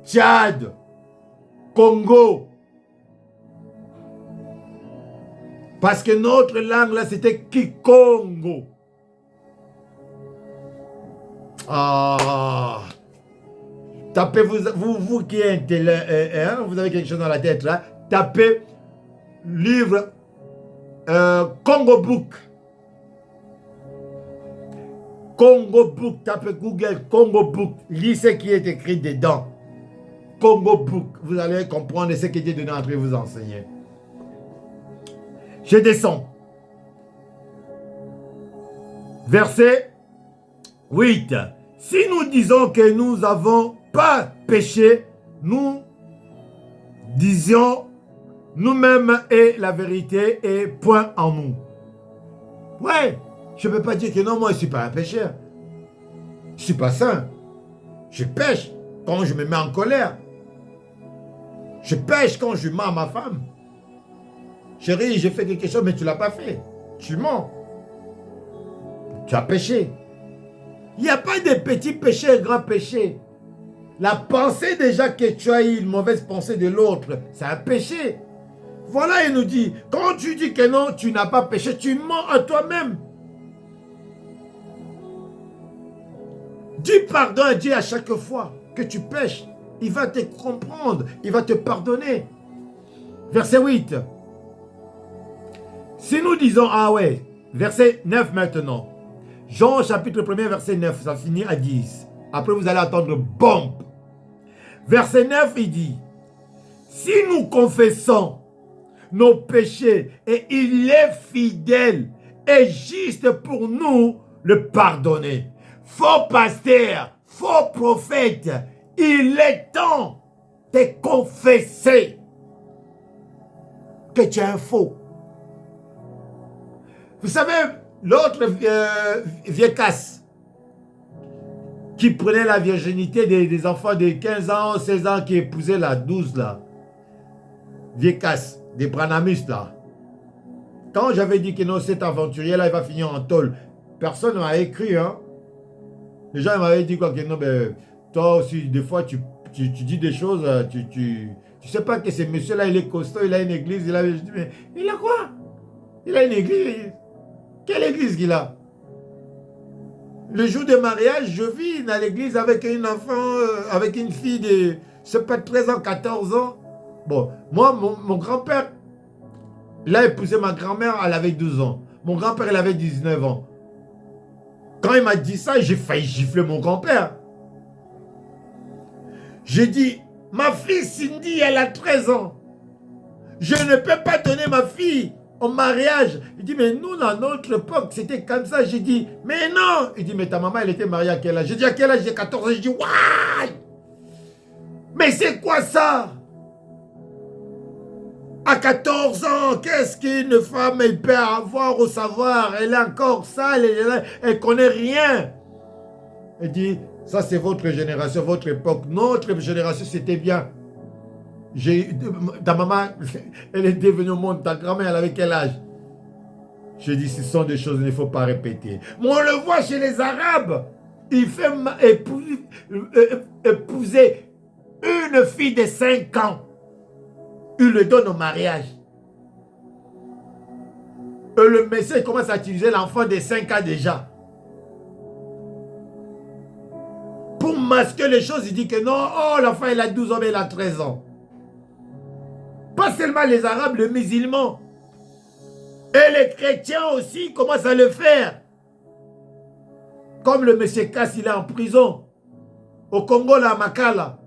Tchad, Congo, parce que notre langue là, c'était Kikongo. Ah, tapez, vous qui êtes vous avez quelque chose dans la tête là, tapez livre Congo Book. Congo Book, tapez Google Congo Book, lisez ce qui est écrit dedans. Congo Book, vous allez comprendre ce qui est dedans entre vous enseigner. Je descends. Verset 8. Si nous disons que nous n'avons pas péché, nous disions nous-mêmes et la vérité est point en nous. Ouais, je ne peux pas dire que non, moi je ne suis pas un pécheur. Je ne suis pas saint. Je pêche quand je me mets en colère. Je pêche quand je mens à ma femme. Chérie, j'ai fait quelque chose, mais tu ne l'as pas fait. Tu mens. Tu as péché. Il n'y a pas de petits péchés et grands péchés. La pensée déjà que tu as eu une mauvaise pensée de l'autre, c'est un péché. Voilà, il nous dit, quand tu dis que non, tu n'as pas péché, tu mens à toi-même. Dis pardon à Dieu à chaque fois que tu pêches. Il va te comprendre, il va te pardonner. Verset 8. Si nous disons, ah ouais, verset 9 maintenant. Jean chapitre 1er, verset 9, ça finit à 10. Après vous allez attendre bombe. Verset 9, il dit, si nous confessons nos péchés, et il est fidèle et juste pour nous le pardonner. Faux pasteur, faux prophète, il est temps de confesser que tu es un faux. Vous savez, l'autre vieille casse qui prenait la virginité des enfants de 15 ans, 16 ans qui épousaient la 12 là. Vieille casse, des branamistes là. Quand j'avais dit que non, cet aventurier là, il va finir en tôle, personne ne m'a écrit, hein. Les gens m'avaient dit quoi, que non, ben, toi aussi, des fois, tu dis des choses, tu sais pas que ce monsieur-là, il est costaud, il a une église, je dis, mais il a quoi? Il a une église. Quelle église qu'il a? Le jour de mariage, je vis dans l'église avec un enfant, avec une fille de, c'est pas 13 ans, 14 ans. Bon, moi, mon grand-père, il a épousé ma grand-mère, elle avait 12 ans. Mon grand-père, il avait 19 ans. Quand il m'a dit ça, j'ai failli gifler mon grand-père. J'ai dit, ma fille Cindy, elle a 13 ans. Je ne peux pas donner ma fille au mariage. Il dit, mais nous, dans notre époque, c'était comme ça. J'ai dit, mais non. Il dit, mais ta maman, elle était mariée à quel âge? J'ai dit, à quel âge? J'ai 14 ans. J'ai dit, waouh! Mais c'est quoi ça? À 14 ans, qu'est-ce qu'une femme elle peut avoir au savoir? Elle est encore sale, elle ne connaît rien. Elle dit, ça c'est votre génération, votre époque. Notre génération, c'était bien. Ta maman, elle est devenue au monde. Ta grand-mère, elle avait quel âge? Je dis, ce sont des choses qu'il ne faut pas répéter. Mais on le voit chez les Arabes. Il fait épouser une fille de 5 ans. Il le donne au mariage. Et le monsieur commence à utiliser l'enfant de 5 ans déjà. Pour masquer les choses, il dit que non, oh, l'enfant il a 12 ans, mais il a 13 ans. Pas seulement les Arabes, les musulmans. Et les chrétiens aussi commencent à le faire. Comme le monsieur Kass, il est en prison. Au Congo, là, à Makala.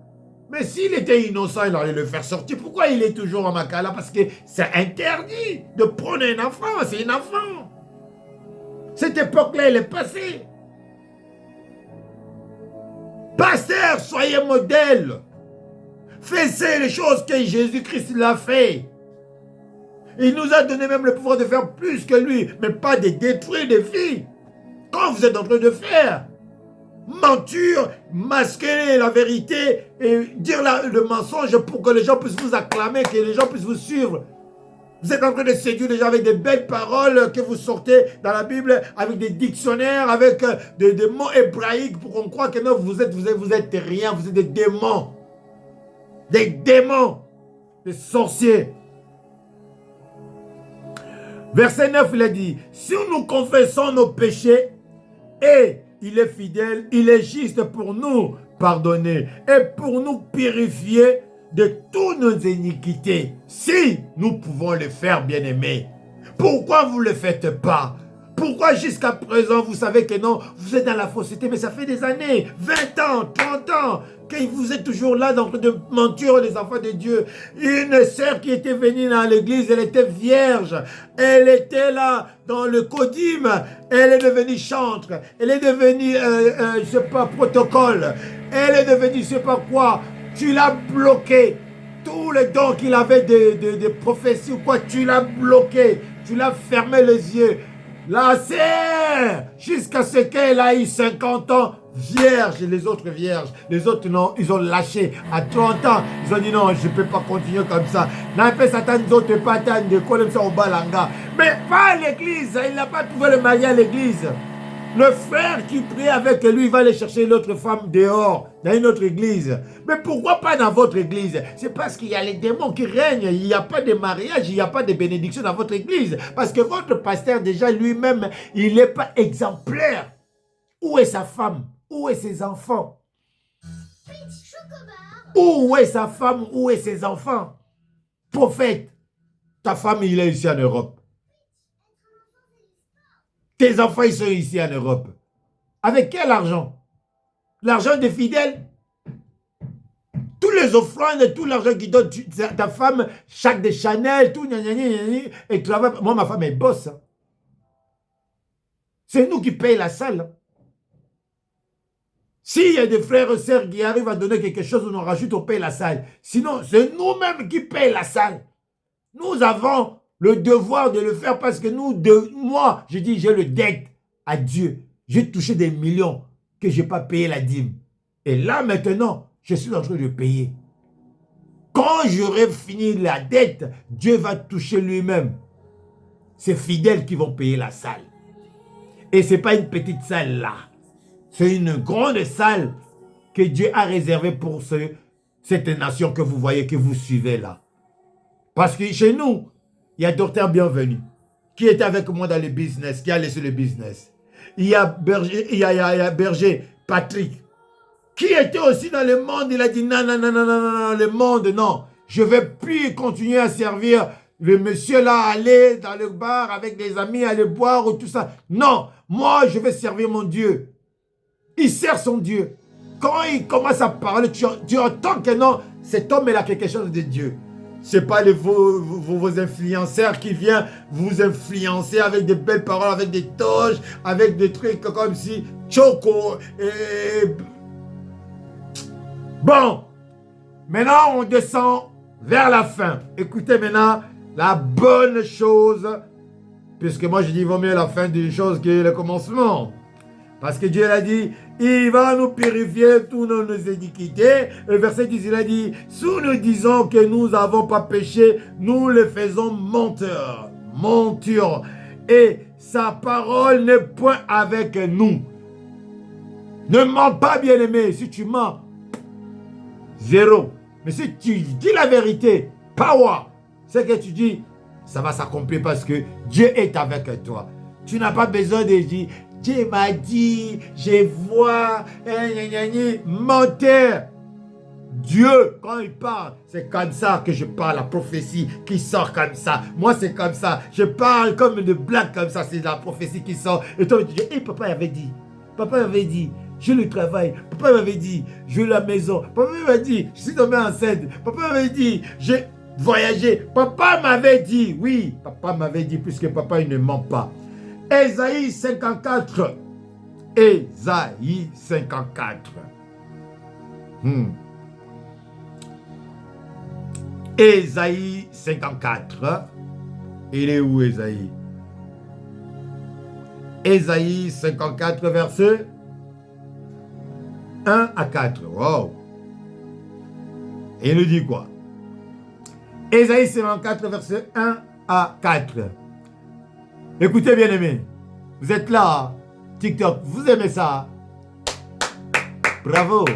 Mais s'il était innocent, il allait le faire sortir. Pourquoi il est toujours à Makala? Parce que c'est interdit de prendre un enfant. C'est un enfant. Cette époque-là, elle est passée. Pasteur, soyez modèle. Faites les choses que Jésus-Christ l'a fait. Il nous a donné même le pouvoir de faire plus que lui, mais pas de détruire des filles. Quand vous êtes en train de faire, mentir, masquer la vérité et dire le mensonge pour que les gens puissent vous acclamer, que les gens puissent vous suivre. Vous êtes en train de séduire les gens avec des belles paroles que vous sortez dans la Bible, avec des dictionnaires, avec des mots hébraïques pour qu'on croie que non, vous êtes rien, vous êtes des démons. Des démons, des sorciers. Verset 9, il a dit, si nous confessons nos péchés, et il est fidèle, il est juste pour nous pardonner et pour nous purifier de toutes nos iniquités. Si nous pouvons le faire, bien-aimés, pourquoi vous ne le faites pas? Pourquoi jusqu'à présent, vous savez que non, vous êtes dans la fausseté, mais ça fait des années, 20 ans, 30 ans, que vous êtes toujours là dans de mentir les enfants de Dieu. Une sœur qui était venue dans l'église, elle était vierge, elle était là dans le codim, elle est devenue chantre, elle est devenue, je sais pas, protocole, elle est devenue je sais pas quoi, tu l'as bloqué. Tous les dons qu'il avait de prophétie ou quoi, tu l'as bloqué, tu l'as fermé les yeux. La sœur, jusqu'à ce qu'elle a eu 50 ans, vierge, et les autres vierges. Les autres, non, ils ont lâché. À 30 ans, ils ont dit non, je ne peux pas continuer comme ça. Mais pas à l'église, il n'a pas trouvé le mari à l'église. Le frère qui prie avec lui, il va aller chercher l'autre femme dehors, dans une autre église. Mais pourquoi pas dans votre église? C'est parce qu'il y a les démons qui règnent. Il n'y a pas de mariage, il n'y a pas de bénédiction dans votre église. Parce que votre pasteur, déjà lui-même, il n'est pas exemplaire. Où est sa femme? Où est ses enfants? Où est sa femme? Où est ses enfants? Prophète, ta femme, il est ici en Europe. Tes enfants, ils sont ici en Europe. Avec quel argent? L'argent des fidèles? Tous les offrandes, tout l'argent qui donne ta femme, chaque de Chanel, tout, et travaille. Moi, ma femme, elle bosse. C'est nous qui payons la salle. S'il y a des frères et sœurs qui arrivent à donner quelque chose, on en rajoute, on paye la salle. Sinon, c'est nous-mêmes qui payons la salle. Nous avons le devoir de le faire parce que moi, je dis, j'ai le dette à Dieu. J'ai touché des millions que je n'ai pas payé la dîme. Et là, maintenant, je suis en train de payer. Quand j'aurai fini la dette, Dieu va toucher lui-même. C'est fidèles qui vont payer la salle. Et ce n'est pas une petite salle là. C'est une grande salle que Dieu a réservée pour cette nation que vous voyez, que vous suivez là. Parce que chez nous, il y a Docteur Bienvenu qui était avec moi dans le business, qui a laissé le business. Il y a Berger Patrick qui était aussi dans le monde. Il a dit non, non, non, non, non, non, le monde, non. Je ne vais plus continuer à servir le monsieur là, aller dans le bar avec des amis, aller boire ou tout ça. Non, moi, je vais servir mon Dieu. Il sert son Dieu. Quand il commence à parler, tu entends que non, cet homme il a quelque chose de Dieu. Ce n'est pas vos influenceurs qui viennent vous influencer avec des belles paroles, avec des toges, avec des trucs comme si Choco. Bon, maintenant on descend vers la fin. Écoutez maintenant la bonne chose, puisque moi je dis il vaut mieux la fin d'une chose que le commencement. Parce que Dieu l'a dit, il va nous purifier toutes nos iniquités. Le verset 10, il a dit, si nous disons que nous n'avons pas péché, nous le faisons menteur. Menteur. Et sa parole n'est point avec nous. Ne mens pas, bien-aimé. Si tu mens, zéro. Mais si tu dis la vérité, power, ce que tu dis, ça va s'accomplir parce que Dieu est avec toi. Tu n'as pas besoin de dire, Dieu m'a dit, je vois, menteur. Dieu, quand il parle, c'est comme ça que je parle, la prophétie qui sort comme ça. Moi, c'est comme ça. Je parle comme une blague comme ça, c'est la prophétie qui sort. Et toi, tu dis, papa avait dit. Papa m'avait dit, j'ai le travail. Papa m'avait dit, j'ai la maison. Papa m'avait dit, je suis tombé enceinte. Papa m'avait dit, j'ai voyagé. Papa m'avait dit, oui, papa m'avait dit, puisque papa, il ne ment pas. Ésaïe 54. Ésaïe 54. Ésaïe 54. Il est où Ésaïe? Ésaïe 54, verset 1 à 4. Wow. Et il nous dit quoi? Ésaïe 54, verset 1 à 4. Écoutez, bien-aimés. Vous êtes là, TikTok. Vous aimez ça? Bravo.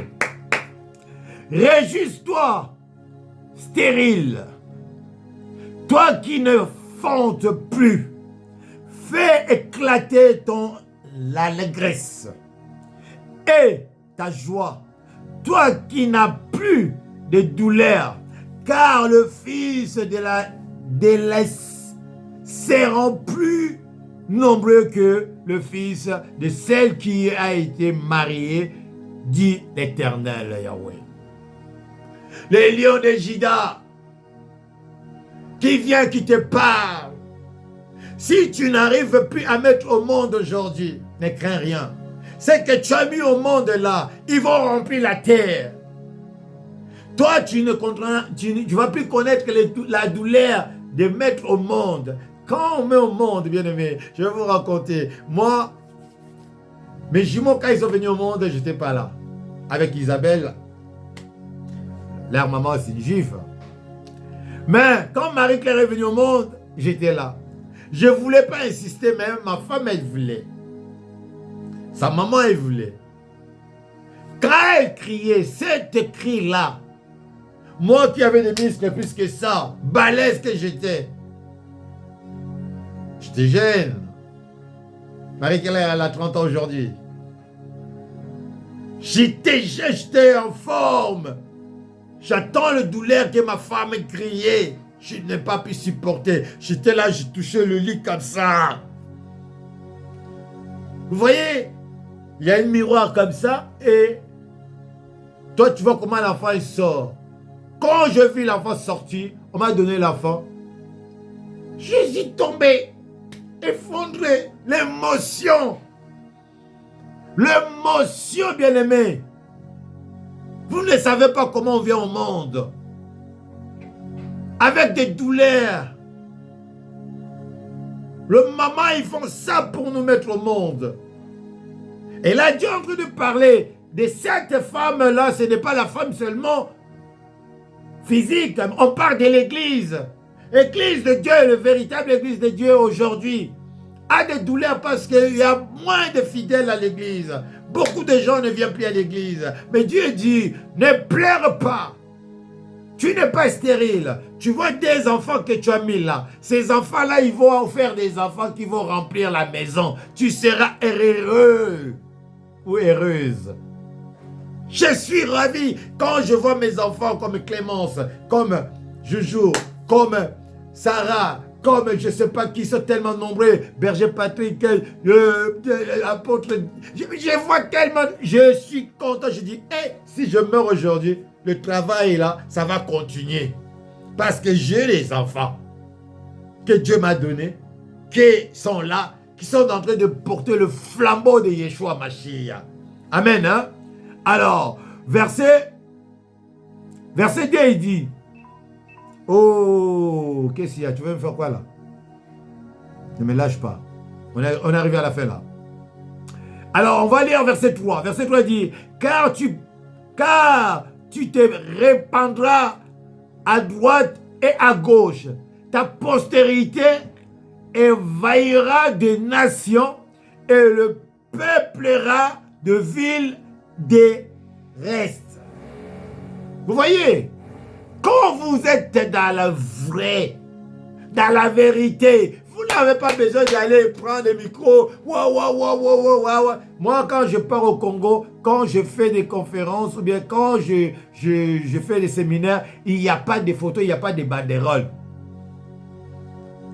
Réjouis-toi, stérile. Toi qui ne fonte plus. Fais éclater l'allégresse et ta joie. Toi qui n'as plus de douleur, car le fils de la délaisse seront plus nombreux que le fils de celle qui a été mariée, dit l'Éternel Yahweh. Les lions de Juda qui vient, qui te parle. Si tu n'arrives plus à mettre au monde aujourd'hui, ne crains rien. C'est que tu as mis au monde là, ils vont remplir la terre. Toi, tu ne vas plus connaître la douleur de mettre au monde. Quand on met au monde, bien aimé, je vais vous raconter. Moi, mes jumeaux, quand ils sont venus au monde, je n'étais pas là. Avec Isabelle, leur maman, c'est une juive. Mais quand Marie-Claire est venue au monde, j'étais là. Je ne voulais pas insister, mais ma femme, elle voulait. Sa maman, elle voulait. Quand elle criait, cet cri-là, moi qui avais des muscles plus que ça, balèze que j'étais jeune. Marie-Claire, elle a 30 ans aujourd'hui. J'étais en forme. J'attends le douleur que ma femme criait. Je n'ai pas pu supporter. J'étais là, je touchais le lit comme ça. Vous voyez, il y a un miroir comme ça et toi, tu vois comment l'enfant il sort. Quand je vis l'enfant sortir, on m'a donné l'enfant. Je suis tombé, effondré. L'émotion. L'émotion, bien-aimé. Vous ne savez pas comment on vient au monde. Avec des douleurs. Le maman, ils font ça pour nous mettre au monde. Et là, Dieu est en train de parler de cette femme-là. Ce n'est pas la femme seulement physique. On parle de l'église. L'église de Dieu, le véritable église de Dieu aujourd'hui, a des douleurs parce qu'il y a moins de fidèles à l'église. Beaucoup de gens ne viennent plus à l'église. Mais Dieu dit, ne pleure pas. Tu n'es pas stérile. Tu vois des enfants que tu as mis là. Ces enfants-là, ils vont faire des enfants qui vont remplir la maison. Tu seras heureux ou heureuse. Je suis ravi quand je vois mes enfants comme Clémence, comme Joujou, comme Sarah, comme je ne sais pas qui sont tellement nombreux, Berger Patrick, l'apôtre. Je vois tellement, je suis content. Je dis, hey, si je meurs aujourd'hui, le travail là, ça va continuer. Parce que j'ai les enfants que Dieu m'a donnés, qui sont là, qui sont en train de porter le flambeau de Yeshua Mashiach. Amen, hein? Alors, verset 2, il dit, oh, qu'est-ce qu'il y a? Tu veux me faire quoi là? Ne me lâche pas. On est arrivé à la fin là. Alors, on va lire verset 3. Verset 3 dit, car tu te répandras à droite et à gauche. Ta postérité envahira des nations et le peuplera de villes des restes. Vous voyez, quand vous êtes dans le vrai, dans la vérité, vous n'avez pas besoin d'aller prendre des micros. Moi, quand je pars au Congo, quand je fais des conférences ou bien quand je fais des séminaires, il n'y a pas de photos, il n'y a pas de banderoles.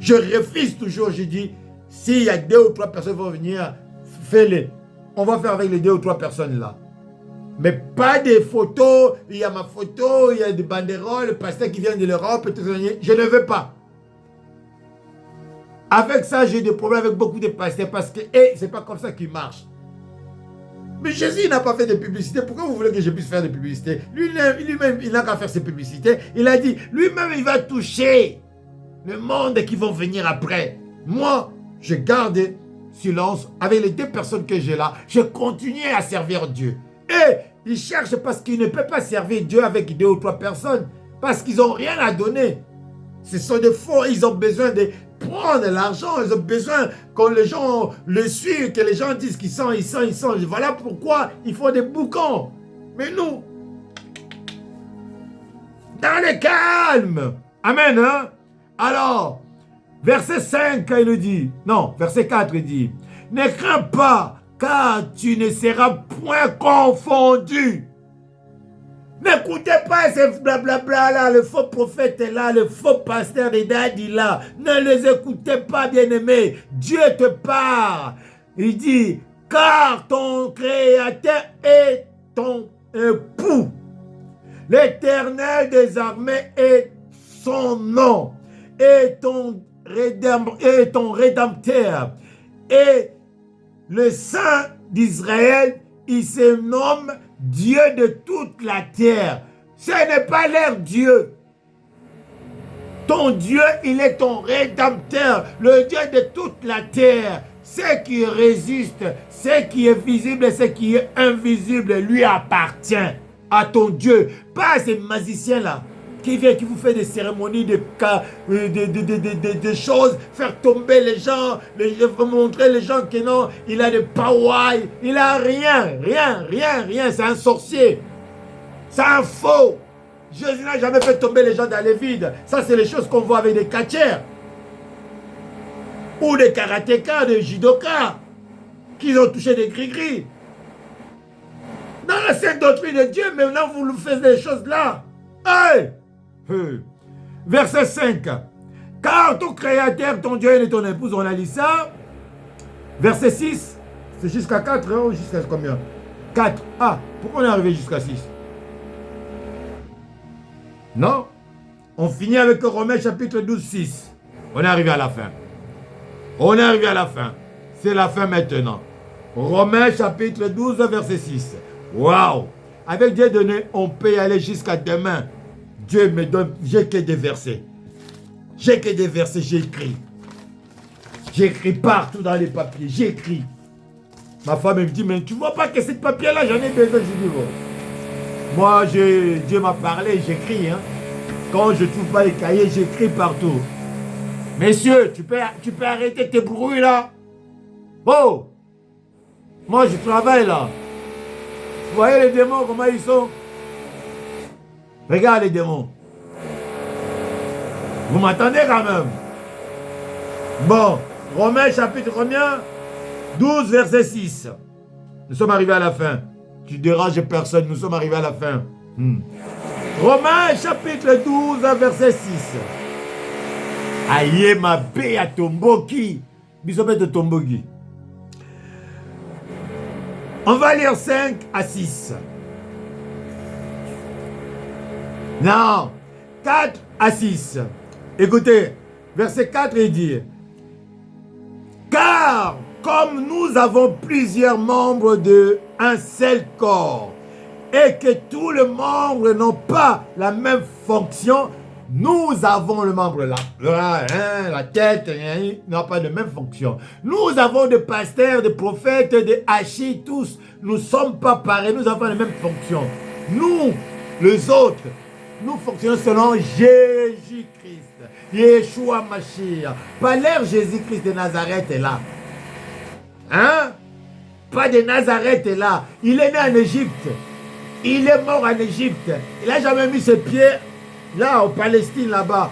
Je refuse toujours, je dis, s'il y a 2 ou 3 personnes qui vont venir, fais-les. on va faire avec les 2 ou 3 personnes là. Mais pas des photos, il y a ma photo, il y a des banderoles, le pasteur qui vient de l'Europe, je ne veux pas. Avec ça, j'ai des problèmes avec beaucoup de pasteurs parce que c'est pas comme ça qu'il marche. Mais Jésus n'a pas fait de publicité. Pourquoi vous voulez que je puisse faire des publicités? Lui-même, il n'a qu'à faire ses publicités. Il a dit, lui-même, il va toucher le monde qui vont venir après. Moi, je garde silence avec les 2 personnes que j'ai là. Je continue à servir Dieu. Et ils cherchent parce qu'ils ne peuvent pas servir Dieu avec 2 ou 3 personnes. Parce qu'ils n'ont rien à donner. Ce sont des faux. Ils ont besoin de prendre l'argent. Ils ont besoin que les gens le suivent, que les gens disent qu'ils sont. Voilà pourquoi il faut des boucons. Mais nous, dans le calme. Amen, hein? Alors, verset 5, il nous dit, non, verset 4, il dit, ne crains pas, car tu ne seras point confondu. N'écoutez pas ces blablabla là, le faux prophète est là, le faux pasteur des dadis là. Ne les écoutez pas, bien-aimés. Dieu te parle. Il dit, car ton Créateur est ton époux. L'Éternel des armées est son nom. Et ton Rédempteur. Et le Saint d'Israël, il se nomme Dieu de toute la terre. Ce n'est pas leur Dieu. Ton Dieu, il est ton Rédempteur, le Dieu de toute la terre. Ce qui résiste, ce qui est visible et ce qui est invisible lui appartient à ton Dieu. Pas à ces magiciens-là qui viennent, qui vous fait des cérémonies, des choses, faire tomber les gens, montrer les gens que non, il a des power, il a rien. C'est un sorcier. C'est un faux. Jésus n'a jamais fait tomber les gens dans les vides. Ça, c'est les choses qu'on voit avec des catcheurs. Ou des karatékas, des judokas, qui ont touché des gris-gris. Dans la sainte doctrine de Dieu, maintenant, vous nous faites des choses là. Hey! Verset 5. Car ton Créateur, ton Dieu et ton épouse, on a lu ça. Verset 6. C'est jusqu'à 4 ou jusqu'à combien? 4. Ah, pourquoi on est arrivé jusqu'à 6? Non. On finit avec Romains chapitre 12, 6. On est arrivé à la fin. On est arrivé à la fin. C'est la fin maintenant. Romains chapitre 12, verset 6. Waouh! Avec Dieu donné, on peut y aller jusqu'à demain. Dieu me donne, j'ai que des versets. J'ai que des versets, j'écris. J'écris partout dans les papiers, j'écris. Ma femme me dit, mais tu vois pas que ce papier-là, j'en ai besoin. Je dis, bon. Moi, Dieu m'a parlé, j'écris. Hein. Quand je ne trouve pas les cahiers, j'écris partout. Messieurs, tu peux arrêter tes bruits là. Oh! Moi, je travaille là. Vous voyez les démons, comment ils sont? Regarde les démons. Vous m'entendez quand même? Bon, Romains chapitre combien? 12 verset 6. Nous sommes arrivés à la fin. Tu déranges personne, nous sommes arrivés à la fin. Romains chapitre 12 verset 6. Aïe ma bé à tomboki. Bisopé de tomboki. On va lire 5 à 6. Non, 4 à 6. Écoutez, verset 4, il dit, car comme nous avons plusieurs membres d'un seul corps, et que tous les membres n'ont pas la même fonction, nous avons le membre là, la tête n'a pas de même fonction. Nous avons des pasteurs, des prophètes, des hachis, tous. Nous ne sommes pas pareils, nous avons les mêmes fonctions. Nous, les autres, nous fonctionnons selon Jésus-Christ, Yeshua Mashiach. Pas l'air Jésus-Christ de Nazareth est là. Hein? Pas de Nazareth est là. Il est né en Égypte. Il est mort en Égypte. Il n'a jamais mis ses pieds là, en Palestine, là-bas.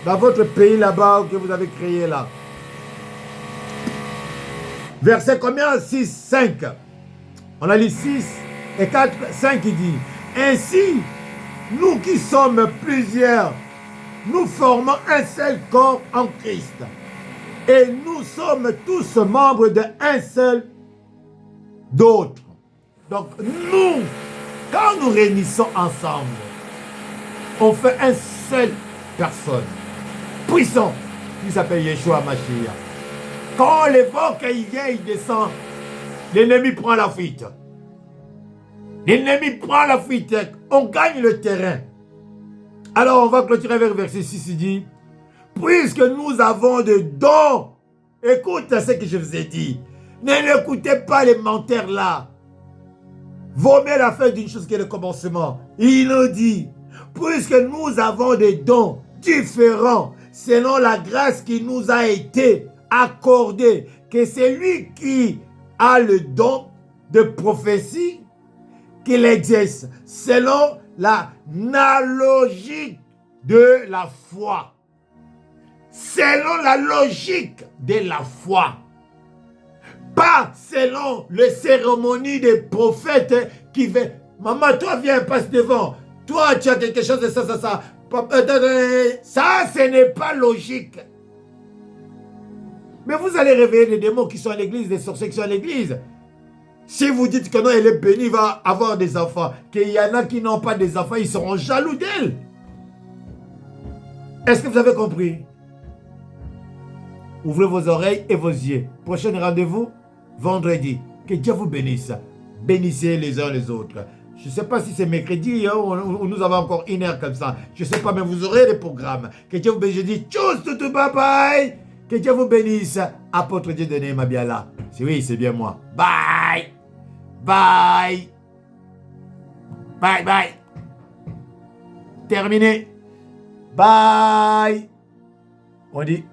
Dans votre pays, là-bas, que vous avez créé, là. Verset combien? 6, 5. On a lu 6 et 4, 5, il dit, ainsi, nous qui sommes plusieurs, nous formons un seul corps en Christ. Et nous sommes tous membres d'un seul d'autres. Donc nous, quand nous réunissons ensemble, on fait un seul personne, puissant, qui s'appelle Yeshua Mashiach. Quand on l'évoque, il vient, il descend, l'ennemi prend la fuite. L'ennemi prend la fuite, on gagne le terrain. Alors on va clôturer avec verset 6, il dit, puisque nous avons des dons, écoute ce que je vous ai dit, n'écoutez pas les menteurs là. Vaut mieux la fin d'une chose que le commencement. Il nous dit, puisque nous avons des dons différents, selon la grâce qui nous a été accordée, que c'est lui qui a le don de prophétie, qu'il exerce selon la logique de la foi. Selon la logique de la foi. Pas selon les cérémonies des prophètes qui viennent. Maman, toi, viens, passe devant. Toi, tu as quelque chose de ça. Ça, ce n'est pas logique. Mais vous allez réveiller des démons qui sont à l'église, des sorciers qui sont à l'église. Si vous dites que non, elle est bénie, il va avoir des enfants, qu'il y en a qui n'ont pas des enfants, ils seront jaloux d'elle. Est-ce que vous avez compris? Ouvrez vos oreilles et vos yeux. Prochain rendez-vous, vendredi. Que Dieu vous bénisse. Bénissez les uns les autres. Je ne sais pas si c'est mercredi ou nous avons encore une heure comme ça. Je ne sais pas, mais vous aurez les programmes. Que Dieu vous bénisse. Je dis tchuss, toutou, bye bye. Que Dieu vous bénisse. Apôtre Dieudonné Mabiala. Oui, c'est bien moi. Bye. Bye. Bye, bye. Terminé. Bye. On dit...